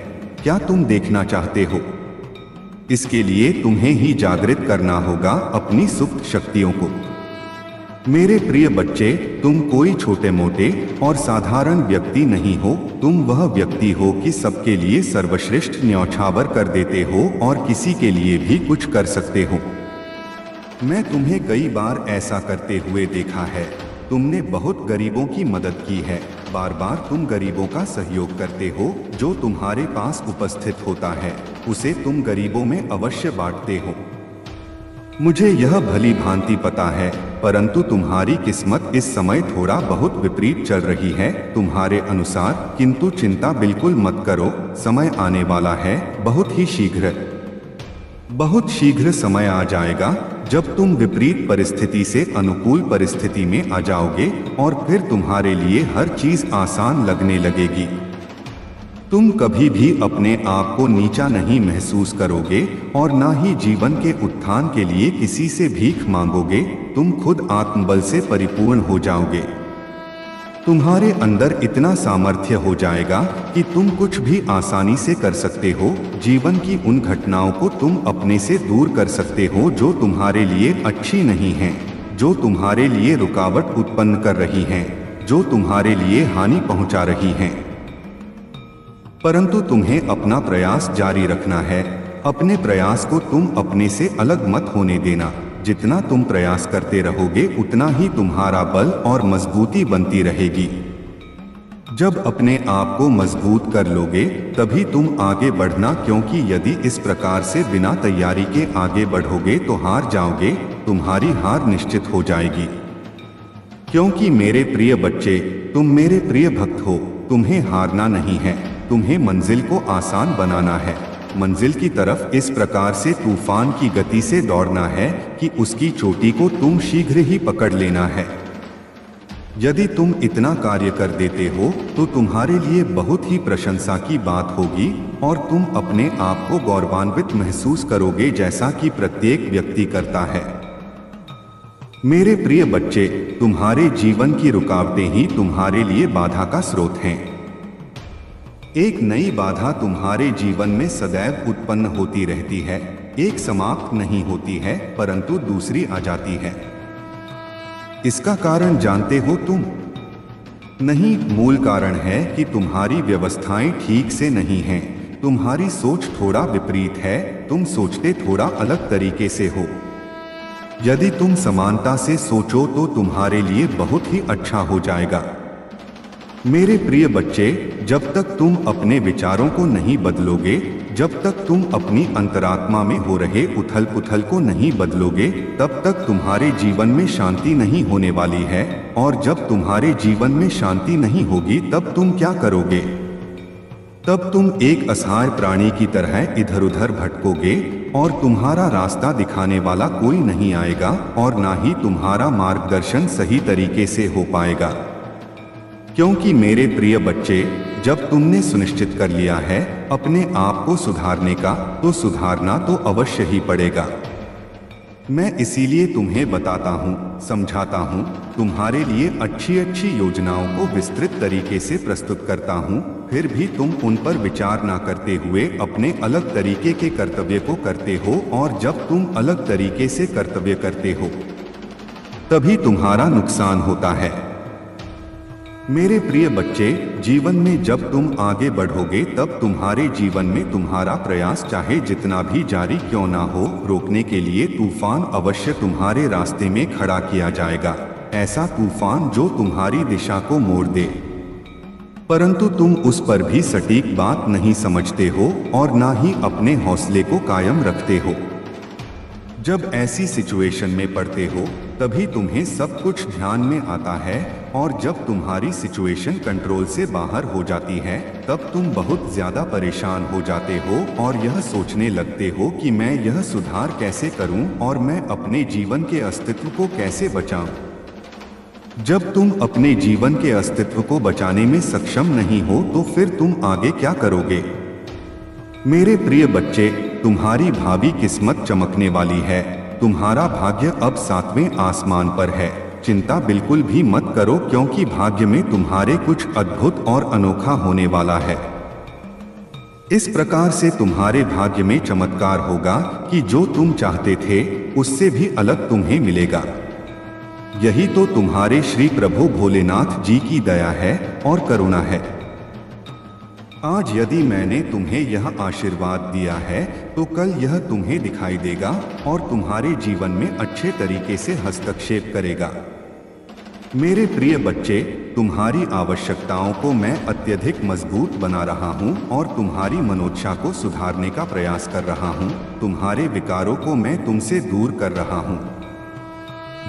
क्या तुम देखना चाहते हो? इसके लिए तुम्हें ही जागृत करना होगा अपनी सुप्त शक्तियों को। मेरे प्रिय बच्चे, तुम कोई छोटे मोटे और साधारण व्यक्ति नहीं हो, तुम वह व्यक्ति हो कि सबके लिए सर्वश्रेष्ठ न्यौछावर कर देते हो और किसी के लिए भी कुछ कर सकते हो। मैं तुम्हें कई बार ऐसा करते हुए देखा है। तुमने बहुत गरीबों की मदद की है, बार बार तुम गरीबों का सहयोग करते हो, जो तुम्हारे पास उपस्थित होता है उसे तुम गरीबों में अवश्य बांटते हो। मुझे यह भली भांति पता है, परंतु तुम्हारी किस्मत इस समय थोड़ा बहुत विपरीत चल रही है तुम्हारे अनुसार, किंतु चिंता बिल्कुल मत करो, समय आने वाला है, बहुत शीघ्र समय आ जाएगा जब तुम विपरीत परिस्थिति से अनुकूल परिस्थिति में आ जाओगे और फिर तुम्हारे लिए हर चीज आसान लगने लगेगी। तुम कभी भी अपने आप को नीचा नहीं महसूस करोगे और ना ही जीवन के उत्थान के लिए किसी से भीख मांगोगे। तुम खुद आत्मबल से परिपूर्ण हो जाओगे। तुम्हारे अंदर इतना सामर्थ्य हो जाएगा कि तुम कुछ भी आसानी से कर सकते हो। जीवन की उन घटनाओं को तुम अपने से दूर कर सकते हो जो तुम्हारे लिए अच्छी नहीं हैं, जो तुम्हारे लिए रुकावट उत्पन्न कर रही हैं, जो तुम्हारे लिए हानि पहुंचा रही हैं। परंतु तुम्हें अपना प्रयास जारी रखना है। अपने प्रयास को तुम अपने से अलग मत होने देना। जितना तुम प्रयास करते रहोगे उतना ही तुम्हारा बल और मजबूती बनती रहेगी। जब अपने आप को मजबूत कर लोगे तभी तुम आगे बढ़ना, क्योंकि यदि इस प्रकार से बिना तैयारी के आगे बढ़ोगे तो हार जाओगे। तुम्हारी हार निश्चित हो जाएगी। क्योंकि मेरे प्रिय बच्चे, तुम मेरे प्रिय भक्त हो। तुम्हें हारना नहीं है, तुम्हें मंजिल को आसान बनाना है। मंजिल की तरफ इस प्रकार से तूफान की गति से दौड़ना है कि उसकी चोटी को तुम शीघ्र ही पकड़ लेना है। यदि तुम इतना कार्य कर देते हो तो तुम्हारे लिए बहुत ही प्रशंसा की बात होगी और तुम अपने आप को गौरवान्वित महसूस करोगे, जैसा कि प्रत्येक व्यक्ति करता है। मेरे प्रिय बच्चे, तुम्हारे जीवन की रुकावटें ही तुम्हारे लिए बाधा का स्रोत हैं। एक नई बाधा तुम्हारे जीवन में सदैव उत्पन्न होती रहती है। एक समाप्त नहीं होती है परंतु दूसरी आ जाती है। इसका कारण जानते हो तुम? नहीं, मूल कारण है कि तुम्हारी व्यवस्थाएं ठीक से नहीं हैं। तुम्हारी सोच थोड़ा विपरीत है। तुम सोचते थोड़ा अलग तरीके से हो। यदि तुम समानता से सोचो तो तुम्हारे लिए बहुत ही अच्छा हो जाएगा। मेरे प्रिय बच्चे, जब तक तुम अपने विचारों को नहीं बदलोगे, जब तक तुम अपनी अंतरात्मा में हो रहे उथल पुथल को नहीं बदलोगे, तब तक तुम्हारे जीवन में शांति नहीं होने वाली है। और जब तुम्हारे जीवन में शांति नहीं होगी तब तुम क्या करोगे? तब तुम एक असहाय प्राणी की तरह इधर उधर भटकोगे और तुम्हारा रास्ता दिखाने वाला कोई नहीं आएगा और ना ही तुम्हारा मार्गदर्शन सही तरीके से हो पाएगा। क्योंकि मेरे प्रिय बच्चे, जब तुमने सुनिश्चित कर लिया है अपने आप को सुधारने का, तो सुधारना तो अवश्य ही पड़ेगा। मैं इसीलिए तुम्हें बताता हूँ, समझाता हूँ, तुम्हारे लिए अच्छी अच्छी योजनाओं को विस्तृत तरीके से प्रस्तुत करता हूँ, फिर भी तुम उन पर विचार ना करते हुए अपने अलग तरीके के कर्तव्य को करते हो। और जब तुम अलग तरीके से कर्तव्य करते हो तभी तुम्हारा नुकसान होता है। मेरे प्रिय बच्चे, जीवन में जब तुम आगे बढ़ोगे तब तुम्हारे जीवन में तुम्हारा प्रयास चाहे जितना भी जारी क्यों ना हो, रोकने के लिए तूफान अवश्य तुम्हारे रास्ते में खड़ा किया जाएगा। ऐसा तूफान जो तुम्हारी दिशा को मोड़ दे। परंतु तुम उस पर भी सटीक बात नहीं समझते हो और ना ही अपने हौसले को कायम रखते हो। जब ऐसी सिचुएशन में पड़ते हो तभी तुम्हें सब कुछ ध्यान में आता है, और जब तुम्हारी सिचुएशन कंट्रोल से बाहर हो जाती है तब तुम बहुत ज्यादा परेशान हो जाते हो और यह सोचने लगते हो कि मैं यह सुधार कैसे करूं और मैं अपने जीवन के अस्तित्व को कैसे बचाऊं। जब तुम अपने जीवन के अस्तित्व को बचाने में सक्षम नहीं हो तो फिर तुम आगे क्या करोगे? मेरे प्रिय बच्चे, तुम्हारी भावी किस्मत चमकने वाली है। तुम्हारा भाग्य अब 7वें आसमान पर है। चिंता बिल्कुल भी मत करो, क्योंकि भाग्य में तुम्हारे कुछ अद्भुत और अनोखा होने वाला है। इस प्रकार से तुम्हारे भाग्य में चमत्कार होगा कि जो तुम चाहते थे उससे भी अलग तुम्हें मिलेगा। यही तो तुम्हारे श्री प्रभु भोलेनाथ जी की दया है और करुणा है। आज यदि मैंने तुम्हें यह आशीर्वाद दिया है तो कल यह तुम्हें दिखाई देगा और तुम्हारे जीवन में अच्छे तरीके से हस्तक्षेप करेगा। मेरे प्रिय बच्चे, तुम्हारी आवश्यकताओं को मैं अत्यधिक मजबूत बना रहा हूं और तुम्हारी मनोदशा को सुधारने का प्रयास कर रहा हूं। तुम्हारे विकारों को मैं तुमसे दूर कर रहा हूं।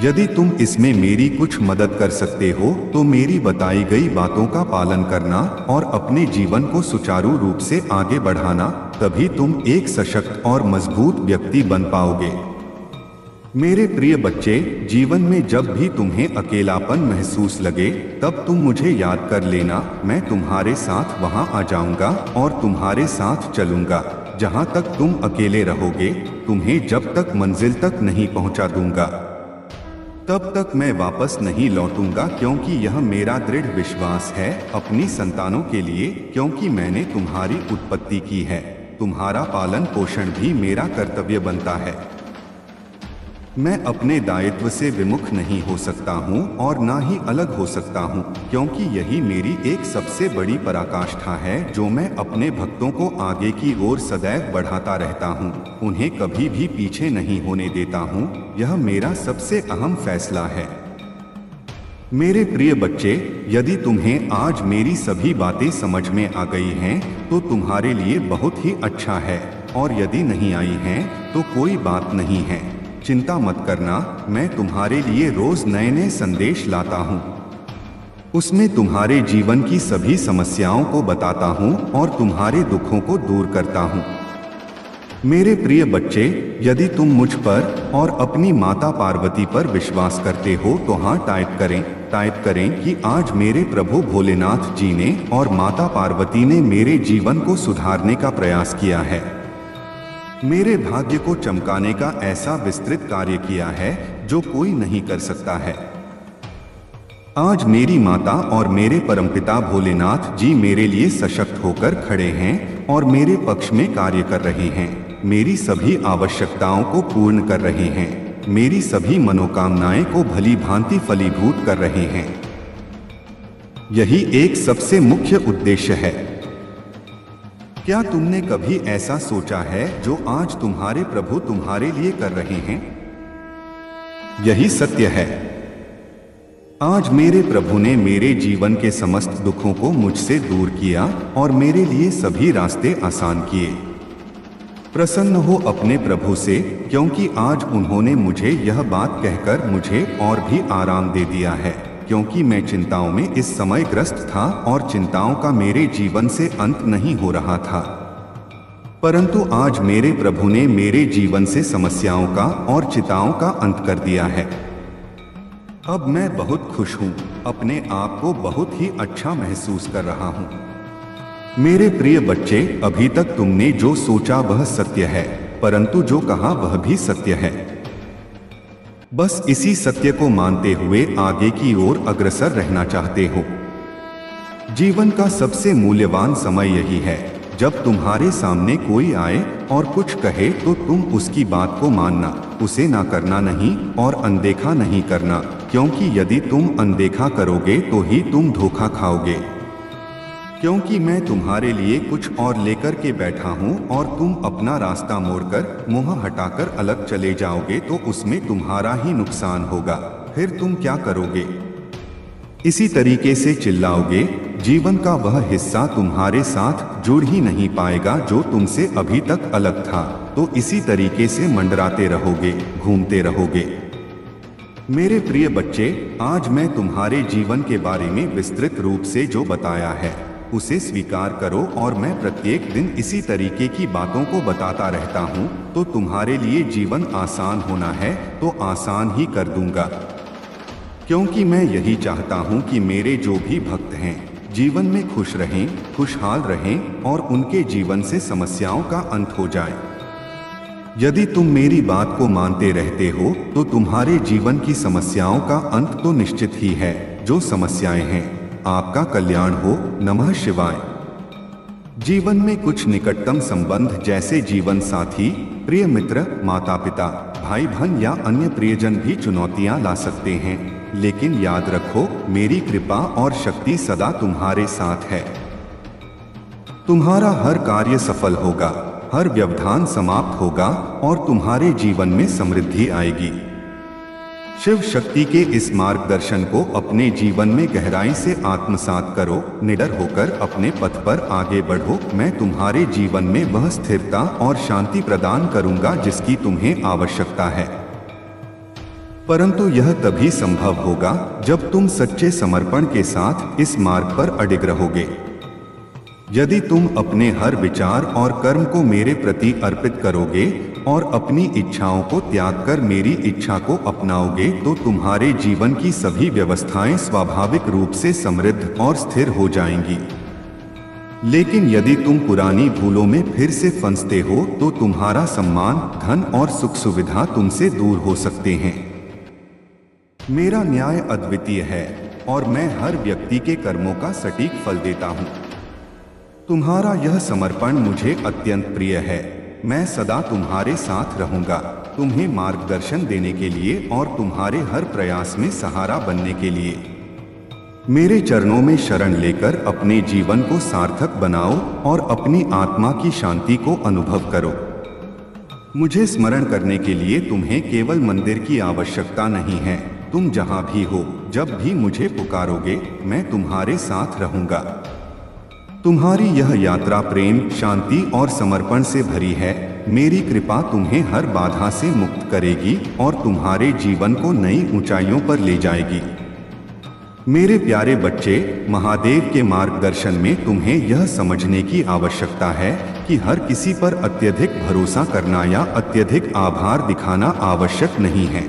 यदि तुम इसमें मेरी कुछ मदद कर सकते हो तो मेरी बताई गई बातों का पालन करना और अपने जीवन को सुचारू रूप से आगे बढ़ाना, तभी तुम एक सशक्त और मजबूत व्यक्ति बन पाओगे। मेरे प्रिय बच्चे, जीवन में जब भी तुम्हें अकेलापन महसूस लगे तब तुम मुझे याद कर लेना। मैं तुम्हारे साथ वहां आ जाऊंगा और तुम्हारे साथ चलूंगा। जहां तक तुम अकेले रहोगे, तुम्हें जब तक मंजिल तक नहीं पहुंचा दूंगा, तब तक मैं वापस नहीं लौटूंगा, क्योंकि यह मेरा दृढ़ विश्वास है अपनी संतानों के लिए, क्योंकि मैंने तुम्हारी उत्पत्ति की है। तुम्हारा पालन पोषण भी मेरा कर्तव्य बनता है। मैं अपने दायित्व से विमुख नहीं हो सकता हूँ और ना ही अलग हो सकता हूँ, क्योंकि यही मेरी एक सबसे बड़ी पराकाष्ठा है जो मैं अपने भक्तों को आगे की ओर सदैव बढ़ाता रहता हूँ, उन्हें कभी भी पीछे नहीं होने देता हूँ। यह मेरा सबसे अहम फैसला है। मेरे प्रिय बच्चे, यदि तुम्हें आज मेरी सभी बातें समझ में आ गई हैं तो तुम्हारे लिए बहुत ही अच्छा है, और यदि नहीं आई हैं तो कोई बात नहीं है। चिंता मत करना, मैं तुम्हारे लिए रोज नए नए संदेश लाता हूँ। उसमें तुम्हारे जीवन की सभी समस्याओं को बताता हूँ और तुम्हारे दुखों को दूर करता हूँ। मेरे प्रिय बच्चे, यदि तुम मुझ पर और अपनी माता पार्वती पर विश्वास करते हो तो हाँ टाइप करें कि आज मेरे प्रभु भोलेनाथ जी ने और माता पार्वती ने मेरे जीवन को सुधारने का प्रयास किया है, मेरे भाग्य को चमकाने का ऐसा विस्तृत कार्य किया है जो कोई नहीं कर सकता है। आज मेरी माता और मेरे परमपिता भोलेनाथ जी मेरे लिए सशक्त होकर खड़े हैं और मेरे पक्ष में कार्य कर रहे हैं, मेरी सभी आवश्यकताओं को पूर्ण कर रहे हैं, मेरी सभी मनोकामनाएं को भली भांति फलीभूत कर रहे हैं। यही एक सबसे मुख्य उद्देश्य है। क्या तुमने कभी ऐसा सोचा है जो आज तुम्हारे प्रभु तुम्हारे लिए कर रहे हैं? यही सत्य है। आज मेरे प्रभु ने मेरे जीवन के समस्त दुखों को मुझसे दूर किया और मेरे लिए सभी रास्ते आसान किए। प्रसन्न हो अपने प्रभु से, क्योंकि आज उन्होंने मुझे यह बात कहकर मुझे और भी आराम दे दिया है, क्योंकि मैं चिंताओं में इस समय ग्रस्त था और चिंताओं का मेरे जीवन से अंत नहीं हो रहा था। परंतु आज मेरे प्रभु ने मेरे जीवन से समस्याओं का और चिंताओं का अंत कर दिया है। अब मैं बहुत खुश हूँ, अपने आप को बहुत ही अच्छा महसूस कर रहा हूँ। मेरे प्रिय बच्चे, अभी तक तुमने जो सोचा वह सत्य है, परंतु जो कहा वह भी सत्य है। बस इसी सत्य को मानते हुए आगे की ओर अग्रसर रहना चाहते हो। जीवन का सबसे मूल्यवान समय यही है, जब तुम्हारे सामने कोई आए और कुछ कहे तो तुम उसकी बात को मानना, उसे ना करना नहीं और अनदेखा नहीं करना, क्योंकि यदि तुम अनदेखा करोगे तो ही तुम धोखा खाओगे। क्योंकि मैं तुम्हारे लिए कुछ और लेकर के बैठा हूँ और तुम अपना रास्ता मोड़कर मुंह हटाकर अलग चले जाओगे तो उसमें तुम्हारा ही नुकसान होगा। फिर तुम क्या करोगे? इसी तरीके से चिल्लाओगे, जीवन का वह हिस्सा तुम्हारे साथ जुड़ ही नहीं पाएगा जो तुमसे अभी तक अलग था, तो इसी तरीके से मंडराते रहोगे, घूमते रहोगे। मेरे प्रिय बच्चे, आज मैं तुम्हारे जीवन के बारे में विस्तृत रूप से जो बताया है उसे स्वीकार करो, और मैं प्रत्येक दिन इसी तरीके की बातों को बताता रहता हूँ, तो तुम्हारे लिए जीवन आसान होना है तो आसान ही कर दूंगा, क्योंकि मैं यही चाहता हूँ कि मेरे जो भी भक्त हैं जीवन में खुश रहें, खुशहाल रहें और उनके जीवन से समस्याओं का अंत हो जाए। यदि तुम मेरी बात को मानते रहते हो तो तुम्हारे जीवन की समस्याओं का अंत तो निश्चित ही है। जो समस्याएं हैं, आपका कल्याण हो। नमः शिवाय। जीवन में कुछ निकटतम संबंध जैसे जीवन साथी, प्रिय मित्र, माता पिता, भाई बहन या अन्य प्रियजन भी चुनौतियां ला सकते हैं, लेकिन याद रखो, मेरी कृपा और शक्ति सदा तुम्हारे साथ है। तुम्हारा हर कार्य सफल होगा, हर व्यवधान समाप्त होगा और तुम्हारे जीवन में समृद्धि आएगी। शिव शक्ति के इस मार्गदर्शन को अपने जीवन में गहराई से आत्मसात करो, निडर होकर अपने पथ पर आगे बढ़ो। मैं तुम्हारे जीवन में वह स्थिरता और शांति प्रदान करूंगा जिसकी तुम्हें आवश्यकता है, परंतु यह तभी संभव होगा जब तुम सच्चे समर्पण के साथ इस मार्ग पर अडिग रहोगे। यदि तुम अपने हर विचार और कर्म को मेरे प्रति अर्पित करोगे और अपनी इच्छाओं को त्याग कर मेरी इच्छा को अपनाओगे तो तुम्हारे जीवन की सभी व्यवस्थाएं स्वाभाविक रूप से समृद्ध और स्थिर हो जाएंगी। लेकिन यदि तुम पुरानी भूलों में फिर से फंसते हो तो तुम्हारा सम्मान, धन और सुख सुविधा तुमसे दूर हो सकते हैं। मेरा न्याय अद्वितीय है और मैं हर व्यक्ति के कर्मों का सटीक फल देता हूँ। तुम्हारा यह समर्पण मुझे अत्यंत प्रिय है। मैं सदा तुम्हारे साथ रहूंगा, तुम्हें मार्गदर्शन देने के लिए और तुम्हारे हर प्रयास में सहारा बनने के लिए। मेरे चरणों में शरण लेकर अपने जीवन को सार्थक बनाओ और अपनी आत्मा की शांति को अनुभव करो। मुझे स्मरण करने के लिए तुम्हें केवल मंदिर की आवश्यकता नहीं है। तुम जहां भी हो, जब भी मुझे पुकारोगे, मैं तुम्हारे साथ रहूंगा। तुम्हारी यह यात्रा प्रेम, शांति और समर्पण से भरी है। मेरी कृपा तुम्हें हर बाधा से मुक्त करेगी और तुम्हारे जीवन को नई ऊंचाइयों पर ले जाएगी। मेरे प्यारे बच्चे, महादेव के मार्गदर्शन में तुम्हें यह समझने की आवश्यकता है कि हर किसी पर अत्यधिक भरोसा करना या अत्यधिक आभार दिखाना आवश्यक नहीं है।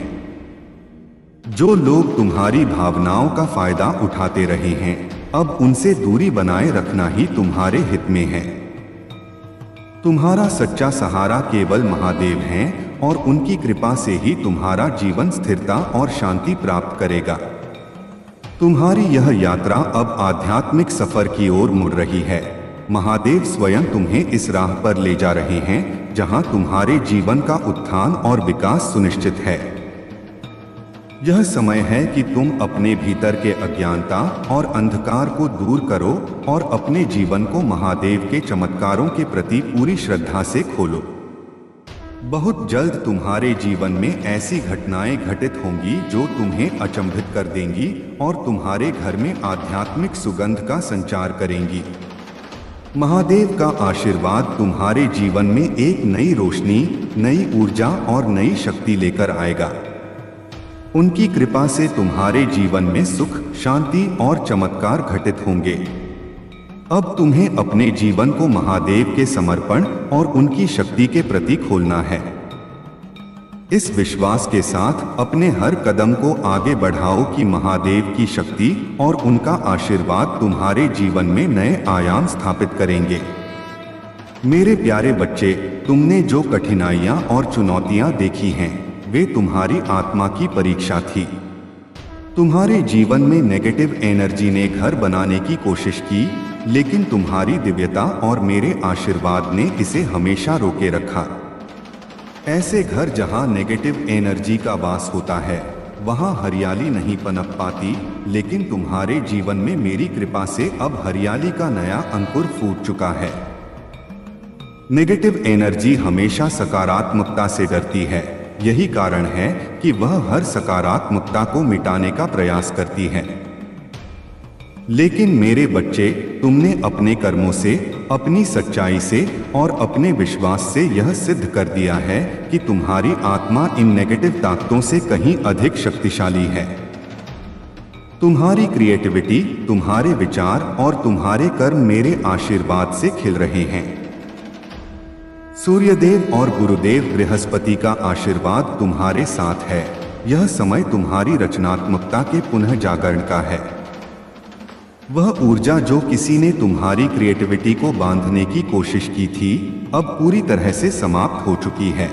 जो लोग तुम्हारी भावनाओं का फायदा उठाते रहे हैं, अब उनसे दूरी बनाए रखना ही तुम्हारे हित में है। तुम्हारा सच्चा सहारा केवल महादेव हैं और उनकी कृपा से ही तुम्हारा जीवन स्थिरता और शांति प्राप्त करेगा। तुम्हारी यह यात्रा अब आध्यात्मिक सफर की ओर मुड़ रही है। महादेव स्वयं तुम्हें इस राह पर ले जा रहे हैं जहां तुम्हारे जीवन का उत्थान और विकास सुनिश्चित है। यह समय है कि तुम अपने भीतर के अज्ञानता और अंधकार को दूर करो और अपने जीवन को महादेव के चमत्कारों के प्रति पूरी श्रद्धा से खोलो। बहुत जल्द तुम्हारे जीवन में ऐसी घटनाएं घटित होंगी जो तुम्हें अचंभित कर देंगी और तुम्हारे घर में आध्यात्मिक सुगंध का संचार करेंगी। महादेव का आशीर्वाद तुम्हारे जीवन में एक नई रोशनी, नई ऊर्जा और नई शक्ति लेकर आएगा। उनकी कृपा से तुम्हारे जीवन में सुख, शांति और चमत्कार घटित होंगे। अब तुम्हें अपने जीवन को महादेव के समर्पण और उनकी शक्ति के प्रति खोलना है। इस विश्वास के साथ अपने हर कदम को आगे बढ़ाओ कि महादेव की शक्ति और उनका आशीर्वाद तुम्हारे जीवन में नए आयाम स्थापित करेंगे। मेरे प्यारे बच्चे, तुमने जो कठिनाइयां और चुनौतियां देखी हैं, वे तुम्हारी आत्मा की परीक्षा थी। तुम्हारे जीवन में नेगेटिव एनर्जी ने घर बनाने की कोशिश की, लेकिन तुम्हारी दिव्यता और मेरे आशीर्वाद ने इसे हमेशा रोके रखा। ऐसे घर जहां नेगेटिव एनर्जी का वास होता है, वहां हरियाली नहीं पनप पाती, लेकिन तुम्हारे जीवन में मेरी कृपा से अब हरियाली का नया अंकुर फूट चुका है। नेगेटिव एनर्जी हमेशा सकारात्मकता से डरती है। यही कारण है कि वह हर सकारात्मकता को मिटाने का प्रयास करती है। लेकिन मेरे बच्चे, तुमने अपने कर्मों से, अपनी सच्चाई से और अपने विश्वास से यह सिद्ध कर दिया है कि तुम्हारी आत्मा इन नेगेटिव ताकतों से कहीं अधिक शक्तिशाली है। तुम्हारी क्रिएटिविटी, तुम्हारे विचार और तुम्हारे कर्म मेरे आशीर्वाद से खिल रहे हैं। सूर्यदेव और गुरुदेव बृहस्पति का आशीर्वाद तुम्हारे साथ है। यह समय तुम्हारी रचनात्मकता के पुनः जागरण का है। वह ऊर्जा जो किसी ने तुम्हारी क्रिएटिविटी को बांधने की कोशिश की थी, अब पूरी तरह से समाप्त हो चुकी है।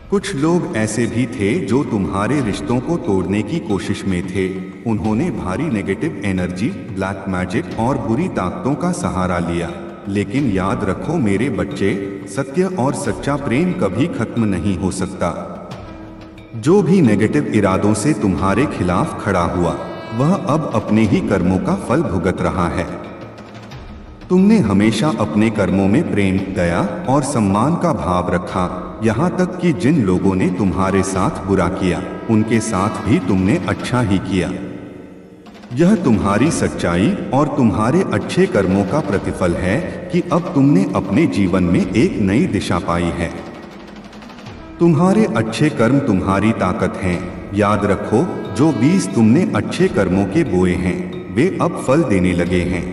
कुछ लोग ऐसे भी थे जो तुम्हारे रिश्तों को तोड़ने की कोशिश में थे। उन्होंने भारी नेगेटिव एनर्जी, ब्लैक मैजिक और बुरी ताकतों का सहारा लिया। लेकिन याद रखो मेरे बच्चे, सत्य और सच्चा प्रेम कभी खत्म नहीं हो सकता। जो भी नेगेटिव इरादों से तुम्हारे खिलाफ खड़ा हुआ, वह अब अपने ही कर्मों का फल भुगत रहा है। तुमने हमेशा अपने कर्मों में प्रेम, दया और सम्मान का भाव रखा, यहाँ तक कि जिन लोगों ने तुम्हारे साथ बुरा किया, उनके साथ भी तुमने अच्छा ही किया। यह तुम्हारी सच्चाई और तुम्हारे अच्छे कर्मों का प्रतिफल है कि अब तुमने अपने जीवन में एक नई दिशा पाई है। तुम्हारे अच्छे कर्म तुम्हारी ताकत हैं। याद रखो, जो बीज तुमने अच्छे कर्मों के बोए हैं, वे अब फल देने लगे हैं।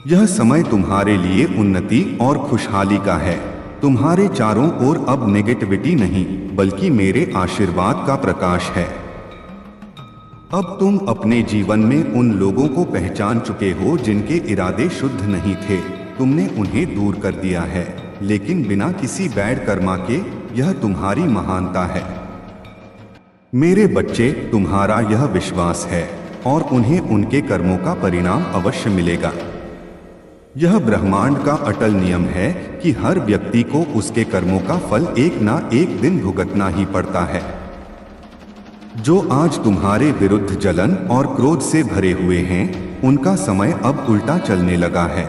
यह समय तुम्हारे लिए उन्नति और खुशहाली का है। तुम्हारे चारों ओर अब नेगेटिविटी नहीं बल्कि मेरे आशीर्वाद का प्रकाश है। अब तुम अपने जीवन में उन लोगों को पहचान चुके हो जिनके इरादे शुद्ध नहीं थे। तुमने उन्हें दूर कर दिया है, लेकिन बिना किसी बैड कर्मा के। यह तुम्हारी महानता है। मेरे बच्चे, तुम्हारा यह विश्वास है और उन्हें उनके कर्मों का परिणाम अवश्य मिलेगा। यह ब्रह्मांड का अटल नियम है कि हर व्यक्ति को उसके कर्मों का फल एक ना एक दिन भुगतना ही पड़ता है। जो आज तुम्हारे विरुद्ध जलन और क्रोध से भरे हुए हैं, उनका समय अब उल्टा चलने लगा है।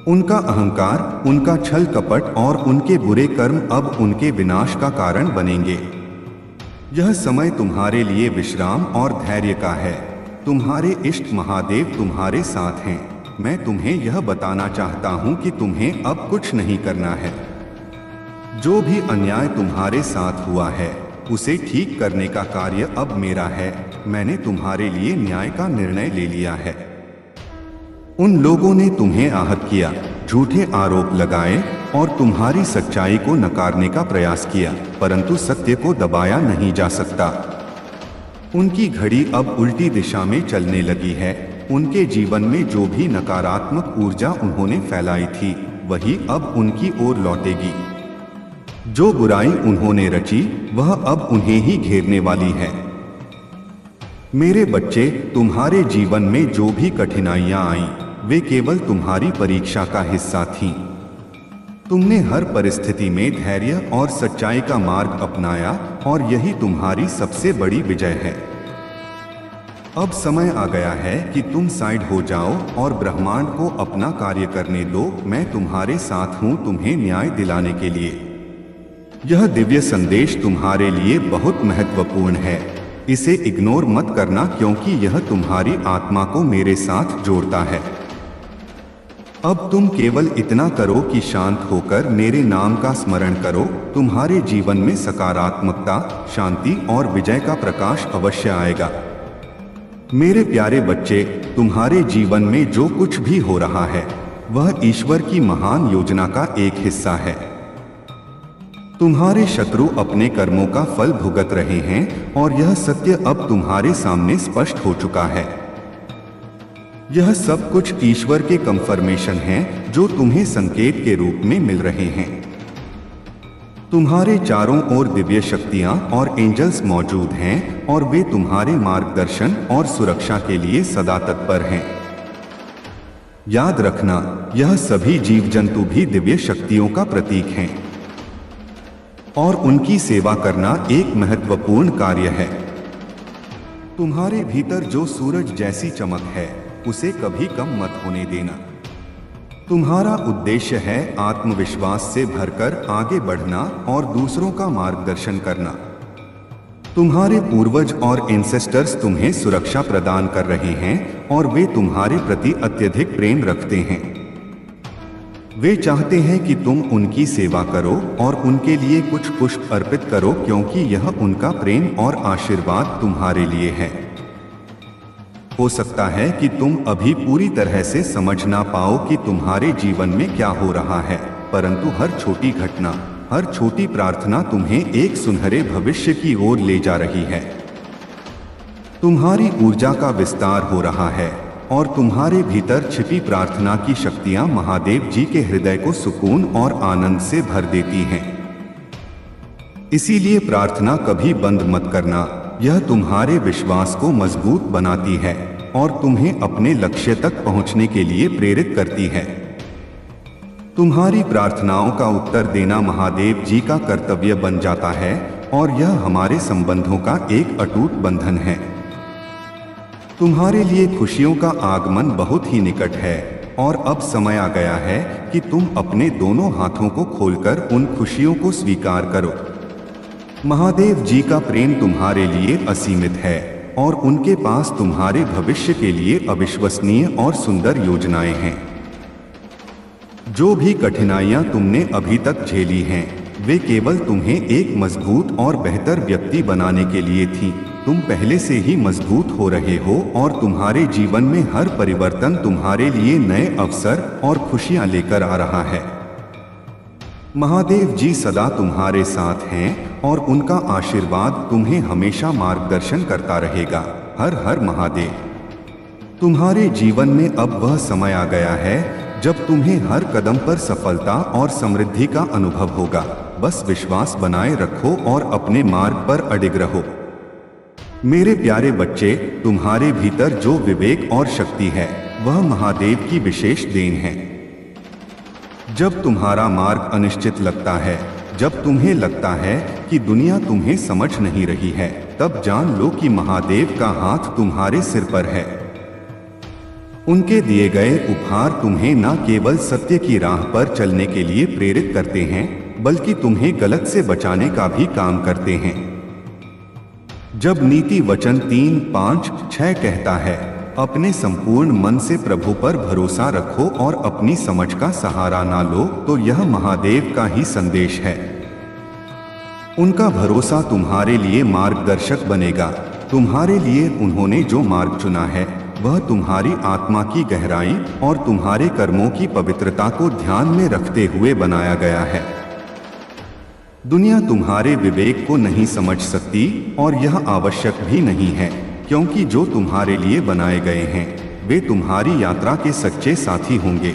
उनका अहंकार, उनका छल कपट और उनके बुरे कर्म अब उनके विनाश का कारण बनेंगे। यह समय तुम्हारे लिए विश्राम और धैर्य का है। तुम्हारे इष्ट महादेव तुम्हारे साथ हैं। मैं तुम्हें यह बताना चाहता हूं कि तुम्हें अब कुछ नहीं करना है। जो भी अन्याय तुम्हारे साथ हुआ है उसे ठीक करने का कार्य अब मेरा है। मैंने तुम्हारे लिए न्याय का निर्णय ले लिया है। उन लोगों ने तुम्हें आहत किया, झूठे आरोप लगाए और तुम्हारी सच्चाई को नकारने का प्रयास किया, परंतु सत्य को दबाया नहीं जा सकता। उनकी घड़ी अब उल्टी दिशा में चलने लगी है। उनके जीवन में जो भी नकारात्मक ऊर्जा उन्होंने फैलाई थी, वही अब उनकी ओर लौटेगी। जो बुराई उन्होंने रची, वह अब उन्हें ही घेरने वाली है। मेरे बच्चे, तुम्हारे जीवन में जो भी कठिनाइयां आईं, वे केवल तुम्हारी परीक्षा का हिस्सा थीं। तुमने हर परिस्थिति में धैर्य और सच्चाई का मार्ग अपनाया और यही तुम्हारी सबसे बड़ी विजय है। अब समय आ गया है कि तुम साइड हो जाओ और ब्रह्मांड को अपना कार्य करने दो। मैं तुम्हारे साथ हूं तुम्हें न्याय दिलाने के लिए। यह दिव्य संदेश तुम्हारे लिए बहुत महत्वपूर्ण है। इसे इग्नोर मत करना, क्योंकि यह तुम्हारी आत्मा को मेरे साथ जोड़ता है। अब तुम केवल इतना करो कि शांत होकर मेरे नाम का स्मरण करो। तुम्हारे जीवन में सकारात्मकता, शांति और विजय का प्रकाश अवश्य आएगा। मेरे प्यारे बच्चे, तुम्हारे जीवन में जो कुछ भी हो रहा है, वह ईश्वर की महान योजना का एक हिस्सा है। तुम्हारे शत्रु अपने कर्मों का फल भुगत रहे हैं और यह सत्य अब तुम्हारे सामने स्पष्ट हो चुका है। यह सब कुछ ईश्वर के कंफर्मेशन हैं जो तुम्हें संकेत के रूप में मिल रहे हैं। तुम्हारे चारों ओर दिव्य शक्तियां और एंजल्स मौजूद हैं और वे तुम्हारे मार्गदर्शन और सुरक्षा के लिए सदा तत्पर हैं। याद रखना, यह सभी जीव जंतु भी दिव्य शक्तियों का प्रतीक हैं और उनकी सेवा करना एक महत्वपूर्ण कार्य है। तुम्हारे भीतर जो सूरज जैसी चमक है, उसे कभी कम मत होने देना। तुम्हारा उद्देश्य है आत्मविश्वास से भरकर आगे बढ़ना और दूसरों का मार्गदर्शन करना। तुम्हारे पूर्वज और एंसेस्टर्स तुम्हें सुरक्षा प्रदान कर रहे हैं और वे तुम्हारे प्रति अत्यधिक प्रेम रखते हैं। वे चाहते हैं कि तुम उनकी सेवा करो और उनके लिए कुछ पुष्प अर्पित करो, क्योंकि यह उनका प्रेम और आशीर्वाद तुम्हारे लिए है। हो सकता है कि तुम अभी पूरी तरह से समझ ना पाओ कि तुम्हारे जीवन में क्या हो रहा है, परंतु हर छोटी घटना, हर छोटी प्रार्थना तुम्हें एक सुनहरे भविष्य की ओर ले जा रही है। तुम्हारी ऊर्जा का विस्तार हो रहा है और तुम्हारे भीतर छिपी प्रार्थना की शक्तियां महादेव जी के हृदय को सुकून और आनंद से भर देती हैं। इसीलिए प्रार्थना कभी बंद मत करना। यह तुम्हारे विश्वास को मजबूत बनाती है और तुम्हें अपने लक्ष्य तक पहुंचने के लिए प्रेरित करती है। तुम्हारी प्रार्थनाओं का उत्तर देना महादेव जी का कर्तव्य बन जाता है और यह हमारे संबंधों का एक अटूट बंधन है। तुम्हारे लिए खुशियों का आगमन बहुत ही निकट है और अब समय आ गया है कि तुम अपने दोनों हाथों को खोलकर उन खुशियों को स्वीकार करो। महादेव जी का प्रेम तुम्हारे लिए असीमित है और उनके पास तुम्हारे भविष्य के लिए अविश्वसनीय और सुंदर योजनाएं हैं। जो भी कठिनाइयां तुमने अभी तक झेली हैं, वे केवल तुम्हें एक मजबूत और बेहतर व्यक्ति बनाने के लिए थी। तुम पहले से ही मजबूत हो रहे हो और तुम्हारे जीवन में हर परिवर्तन तुम्हारे लिए नए अवसर और खुशियां लेकर आ रहा है। महादेव जी सदा तुम्हारे साथ हैं और उनका आशीर्वाद तुम्हें हमेशा मार्गदर्शन करता रहेगा। हर हर महादेव। तुम्हारे जीवन में अब वह समय आ गया है जब तुम्हें हर कदम पर सफलता और समृद्धि का अनुभव होगा। बस विश्वास बनाए रखो और अपने मार्ग पर अडिग रहो। मेरे प्यारे बच्चे, तुम्हारे भीतर जो विवेक और शक्ति है वह महादेव की विशेष देन है। जब तुम्हारा मार्ग अनिश्चित लगता है, जब तुम्हें लगता है कि दुनिया तुम्हें समझ नहीं रही है, तब जान लो कि महादेव का हाथ तुम्हारे सिर पर है। उनके दिए गए उपहार तुम्हें न केवल सत्य की राह पर चलने के लिए प्रेरित करते हैं, बल्कि तुम्हें गलत से बचाने का भी काम करते हैं। जब नीति वचन 3, 5, 6 कहता है, अपने संपूर्ण मन से प्रभु पर भरोसा रखो और अपनी समझ का सहारा ना लो, तो यह महादेव का ही संदेश है। उनका भरोसा तुम्हारे लिए मार्गदर्शक बनेगा। तुम्हारे लिए उन्होंने जो मार्ग चुना है वह तुम्हारी आत्मा की गहराई और तुम्हारे कर्मों की पवित्रता को ध्यान में रखते हुए बनाया गया है। दुनिया तुम्हारे विवेक को नहीं समझ सकती और यह आवश्यक भी नहीं है, क्योंकि जो तुम्हारे लिए बनाए गए हैं वे तुम्हारी यात्रा के सच्चे साथी होंगे।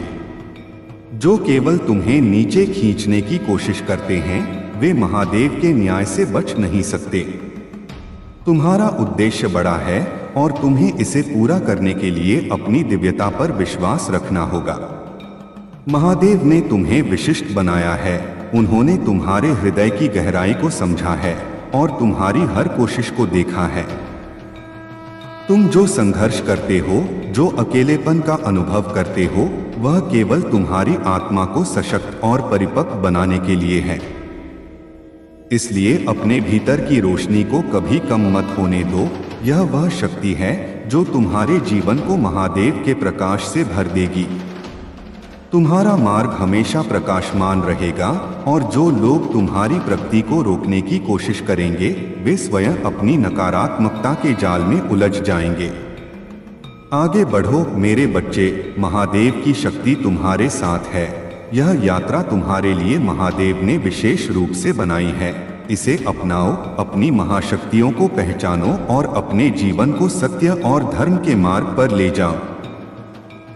जो केवल तुम्हें नीचे खींचने की कोशिश करते हैं वे महादेव के न्याय से बच नहीं सकते। तुम्हारा उद्देश्य बड़ा है और तुम्हें इसे पूरा करने के लिए अपनी दिव्यता पर विश्वास रखना होगा। महादेव ने तुम्हें विशिष्ट बनाया है। उन्होंने तुम्हारे हृदय की गहराई को समझा है और तुम्हारी हर कोशिश को देखा है। तुम जो संघर्ष करते हो, जो अकेलेपन का अनुभव करते हो, वह केवल तुम्हारी आत्मा को सशक्त और परिपक्व बनाने के लिए है। इसलिए अपने भीतर की रोशनी को कभी कम मत होने दो। यह वह शक्ति है जो तुम्हारे जीवन को महादेव के प्रकाश से भर देगी। तुम्हारा मार्ग हमेशा प्रकाशमान रहेगा और जो लोग तुम्हारी प्रगति को रोकने की कोशिश करेंगे वे स्वयं अपनी नकारात्मकता के जाल में उलझ जाएंगे। आगे बढ़ो मेरे बच्चे, महादेव की शक्ति तुम्हारे साथ है। यह यात्रा तुम्हारे लिए महादेव ने विशेष रूप से बनाई है। इसे अपनाओ, अपनी महाशक्तियों को पहचानो और अपने जीवन को सत्य और धर्म के मार्ग पर ले जाओ।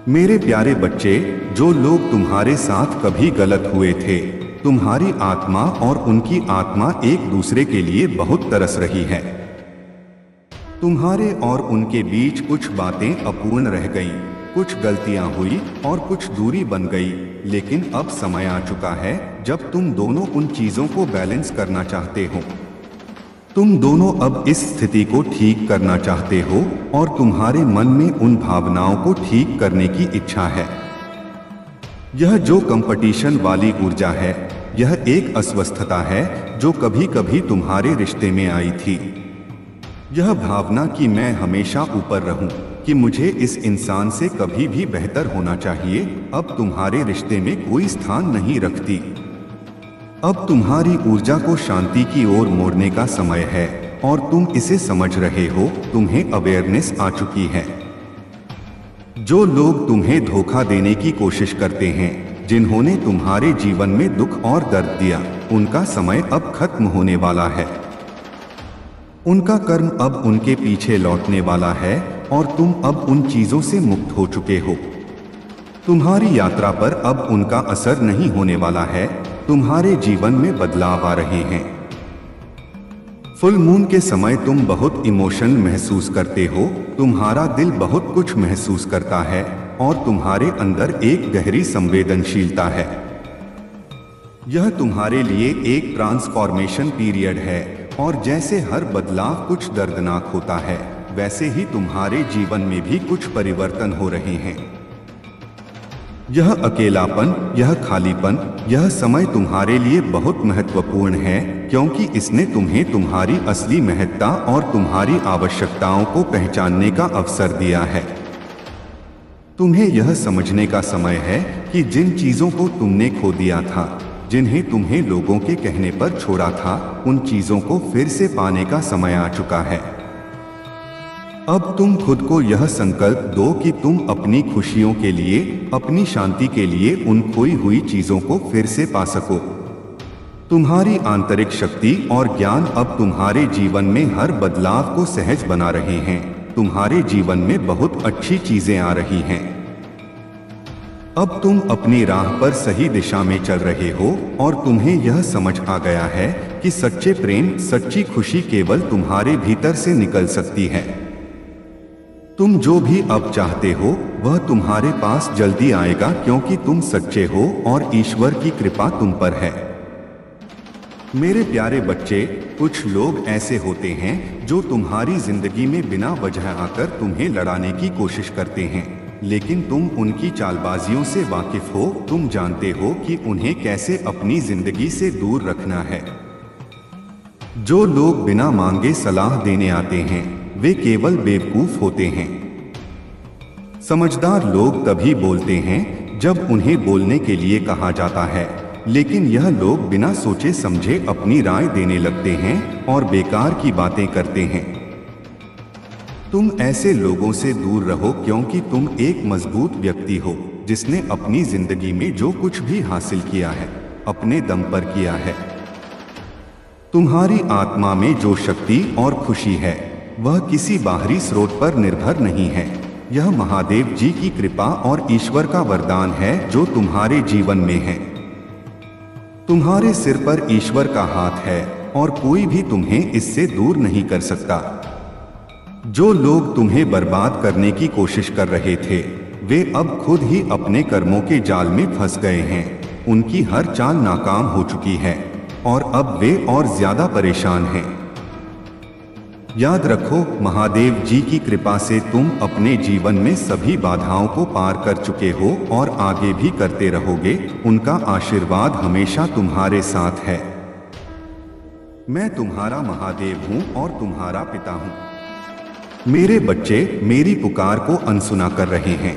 मेरे प्यारे बच्चे, जो लोग तुम्हारे साथ कभी गलत हुए थे, तुम्हारी आत्मा और उनकी आत्मा एक दूसरे के लिए बहुत तरस रही है। तुम्हारे और उनके बीच कुछ बातें अपूर्ण रह गईं, कुछ गलतियां हुई और कुछ दूरी बन गई, लेकिन अब समय आ चुका है जब तुम दोनों उन चीजों को बैलेंस करना चाहते हो। तुम दोनों अब इस स्थिति को ठीक करना चाहते हो और तुम्हारे मन में उन भावनाओं को ठीक करने की इच्छा है। यह जो कंपटीशन वाली ऊर्जा है, यह एक अस्वस्थता है जो कभी कभी तुम्हारे रिश्ते में आई थी। यह भावना कि मैं हमेशा ऊपर रहूं, कि मुझे इस इंसान से कभी भी बेहतर होना चाहिए, अब तुम्हारे रिश्ते में कोई स्थान नहीं रखती। अब तुम्हारी ऊर्जा को शांति की ओर मोड़ने का समय है और तुम इसे समझ रहे हो। तुम्हें अवेयरनेस आ चुकी है। जो लोग तुम्हें धोखा देने की कोशिश करते हैं, जिन्होंने तुम्हारे जीवन में दुख और दर्द दिया, उनका समय अब खत्म होने वाला है। उनका कर्म अब उनके पीछे लौटने वाला है और तुम अब उन चीजों से मुक्त हो चुके हो। तुम्हारी यात्रा पर अब उनका असर नहीं होने वाला है। तुम्हारे जीवन में बदलाव आ रहे हैं। फुल मून के समय तुम बहुत इमोशन महसूस करते हो। तुम्हारा दिल बहुत कुछ महसूस करता है और तुम्हारे अंदर एक गहरी संवेदनशीलता है। यह तुम्हारे लिए एक ट्रांसफॉर्मेशन पीरियड है और जैसे हर बदलाव कुछ दर्दनाक होता है, वैसे ही तुम्हारे जीवन में भी कुछ परिवर्तन हो रहे हैं। यह अकेलापन, यह खालीपन, यह समय तुम्हारे लिए बहुत महत्वपूर्ण है, क्योंकि इसने तुम्हें तुम्हारी असली महत्ता और तुम्हारी आवश्यकताओं को पहचानने का अवसर दिया है। तुम्हें यह समझने का समय है कि जिन चीजों को तुमने खो दिया था, जिन्हें तुम्हें लोगों के कहने पर छोड़ा था, उन चीजों को फिर से पाने का समय आ चुका है। अब तुम खुद को यह संकल्प दो कि तुम अपनी खुशियों के लिए, अपनी शांति के लिए उन खोई हुई चीजों को फिर से पा सको। तुम्हारी आंतरिक शक्ति और ज्ञान अब तुम्हारे जीवन में हर बदलाव को सहज बना रहे हैं। तुम्हारे जीवन में बहुत अच्छी चीजें आ रही हैं। अब तुम अपनी राह पर सही दिशा में चल रहे हो और तुम्हें यह समझ आ गया है कि सच्चे प्रेम, सच्ची खुशी केवल तुम्हारे भीतर से निकल सकती है। तुम जो भी अब चाहते हो वह तुम्हारे पास जल्दी आएगा, क्योंकि तुम सच्चे हो और ईश्वर की कृपा तुम पर है। मेरे प्यारे बच्चे, कुछ लोग ऐसे होते हैं जो तुम्हारी जिंदगी में बिना वजह आकर तुम्हें लड़ाने की कोशिश करते हैं, लेकिन तुम उनकी चालबाजियों से वाकिफ हो। तुम जानते हो कि उन्हें कैसे अपनी जिंदगी से दूर रखना है। जो लोग बिना मांगे सलाह देने आते हैं वे केवल बेवकूफ होते हैं। समझदार लोग तभी बोलते हैं जब उन्हें बोलने के लिए कहा जाता है, लेकिन यह लोग बिना सोचे समझे अपनी राय देने लगते हैं और बेकार की बातें करते हैं। तुम ऐसे लोगों से दूर रहो, क्योंकि तुम एक मजबूत व्यक्ति हो जिसने अपनी जिंदगी में जो कुछ भी हासिल किया है अपने दम पर किया है। तुम्हारी आत्मा में जो शक्ति और खुशी है वह किसी बाहरी स्रोत पर निर्भर नहीं है। यह महादेव जी की कृपा और ईश्वर का वरदान है जो तुम्हारे जीवन में है। तुम्हारे सिर पर ईश्वर का हाथ है और कोई भी तुम्हें इससे दूर नहीं कर सकता। जो लोग तुम्हें बर्बाद करने की कोशिश कर रहे थे वे अब खुद ही अपने कर्मों के जाल में फंस गए हैं। उनकी हर चाल नाकाम हो चुकी है और अब वे और ज्यादा परेशान हैं। याद रखो, महादेव जी की कृपा से तुम अपने जीवन में सभी बाधाओं को पार कर चुके हो और आगे भी करते रहोगे। उनका आशीर्वाद हमेशा तुम्हारे साथ है। मैं तुम्हारा महादेव हूँ और तुम्हारा पिता हूँ। मेरे बच्चे मेरी पुकार को अनसुना कर रहे हैं।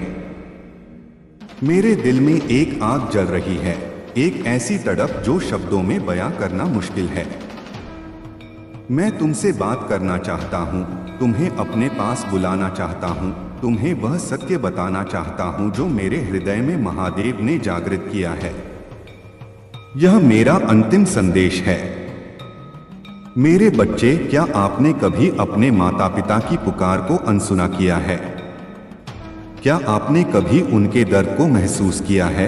मेरे दिल में एक आग जल रही है, एक ऐसी तड़प जो शब्दों में बयां करना मुश्किल है। मैं तुमसे बात करना चाहता हूँ, तुम्हें अपने पास बुलाना चाहता हूँ, तुम्हें वह सत्य बताना चाहता हूँ जो मेरे हृदय में महादेव ने जागृत किया है। यह मेरा अंतिम संदेश है। मेरे बच्चे, क्या आपने कभी अपने माता पिता की पुकार को अनसुना किया है? क्या आपने कभी उनके दर्द को महसूस किया है?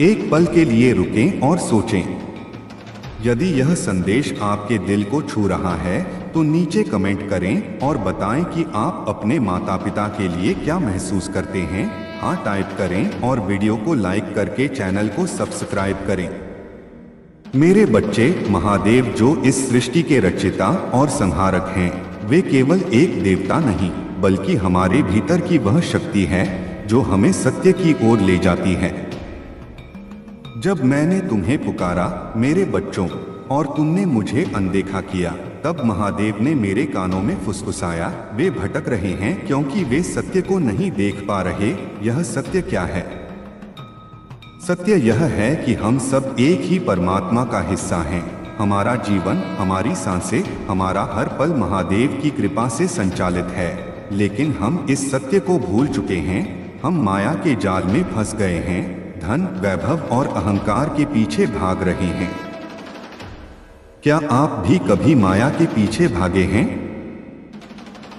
एक पल के लिए रुकें और सोचें। यदि यह संदेश आपके दिल को छू रहा है तो नीचे कमेंट करें और बताएं कि आप अपने माता पिता के लिए क्या महसूस करते हैं। हाँ टाइप करें और वीडियो को लाइक करके चैनल को सब्सक्राइब करें। मेरे बच्चे, महादेव जो इस सृष्टि के रचयिता और संहारक हैं, वे केवल एक देवता नहीं बल्कि हमारे भीतर की वह शक्ति है जो हमें सत्य की ओर ले जाती है। जब मैंने तुम्हें पुकारा मेरे बच्चों और तुमने मुझे अनदेखा किया, तब महादेव ने मेरे कानों में फुसफुसाया, वे भटक रहे हैं क्योंकि वे सत्य को नहीं देख पा रहे। यह सत्य क्या है? सत्य यह है कि हम सब एक ही परमात्मा का हिस्सा हैं। हमारा जीवन, हमारी सांसें, हमारा हर पल महादेव की कृपा से संचालित है, लेकिन हम इस सत्य को भूल चुके हैं। हम माया के जाल में फंस गए हैं, धन, वैभव और अहंकार के पीछे भाग रहे हैं। क्या आप भी कभी माया के पीछे भागे हैं?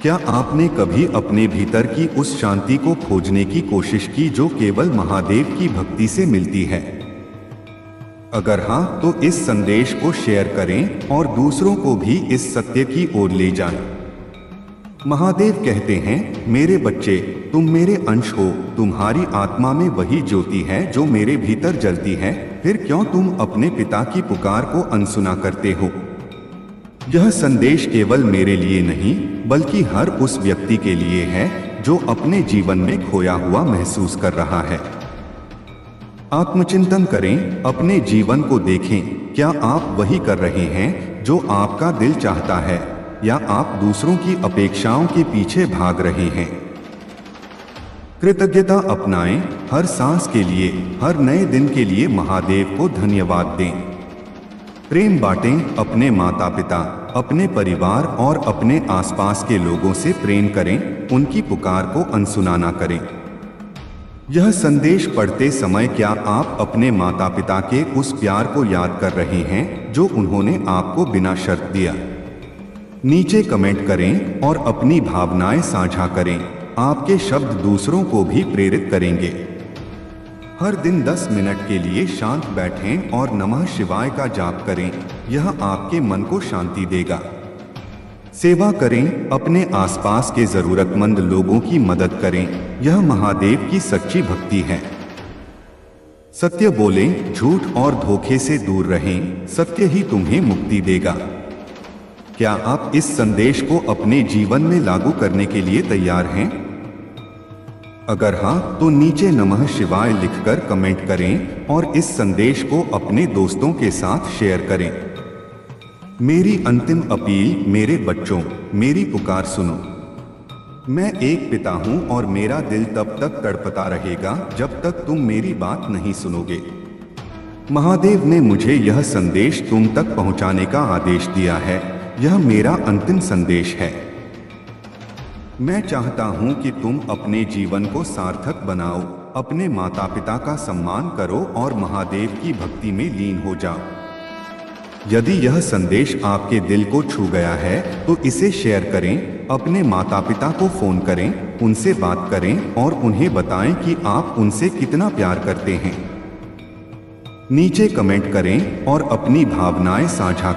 क्या आपने कभी अपने भीतर की उस शांति को खोजने की कोशिश की जो केवल महादेव की भक्ति से मिलती है? अगर हाँ, तो इस संदेश को शेयर करें और दूसरों को भी इस सत्य की ओर ले जाएं। महादेव कहते हैं, मेरे बच्चे, तुम मेरे अंश हो, तुम्हारी आत्मा में वही ज्योति है जो मेरे भीतर जलती है, फिर क्यों तुम अपने पिता की पुकार को अनसुना करते हो? यह संदेश केवल मेरे लिए नहीं बल्कि हर उस व्यक्ति के लिए है जो अपने जीवन में खोया हुआ महसूस कर रहा है। आत्मचिंतन करें, अपने जीवन को देखें, क्या आप वही कर रहे हैं जो आपका दिल चाहता है या आप दूसरों की अपेक्षाओं के पीछे भाग रहे हैं? कृतज्ञता अपनाएं, हर सांस के लिए, हर नए दिन के लिए महादेव को धन्यवाद दें। प्रेम बांटें, अपने माता पिता, अपने परिवार और अपने आसपास के लोगों से प्रेम करें, उनकी पुकार को अनसुना ना करें। यह संदेश पढ़ते समय क्या आप अपने माता पिता के उस प्यार को याद कर रहे हैं जो उन्होंने आपको बिना शर्त दिया? नीचे कमेंट करें और अपनी भावनाएं साझा करें। आपके शब्द दूसरों को भी प्रेरित करेंगे। हर दिन 10 मिनट के लिए शांत बैठें और नमः शिवाय का जाप करें। यह आपके मन को शांति देगा। सेवा करें, अपने आसपास के जरूरतमंद लोगों की मदद करें। यह महादेव की सच्ची भक्ति है। सत्य बोलें, झूठ और धोखे से दूर रहें। सत्य ही तुम्हें मुक्ति देगा। क्या आप इस संदेश को अपने जीवन में लागू करने के लिए तैयार हैं? अगर हाँ, तो नीचे नमः शिवाय लिखकर कमेंट करें और इस संदेश को अपने दोस्तों के साथ शेयर करें। मेरी अंतिम अपील, मेरे बच्चों, मेरी पुकार सुनो। मैं एक पिता हूं और मेरा दिल तब तक तड़पता रहेगा जब तक तुम मेरी बात नहीं सुनोगे। महादेव ने मुझे यह संदेश तुम तक पहुंचाने का आदेश दिया है। यह मेरा अंतिम संदेश है। मैं चाहता हूं कि तुम अपने जीवन को सार्थक बनाओ, अपने माता पिता का सम्मान करो और महादेव की भक्ति में लीन हो जाओ। यदि यह संदेश आपके दिल को छू गया है तो इसे शेयर करें, अपने माता पिता को फोन करें, उनसे बात करें और उन्हें बताएं कि आप उनसे कितना प्यार करते हैं। नीचे कमेंट करें और अपनी भावनाएं साझा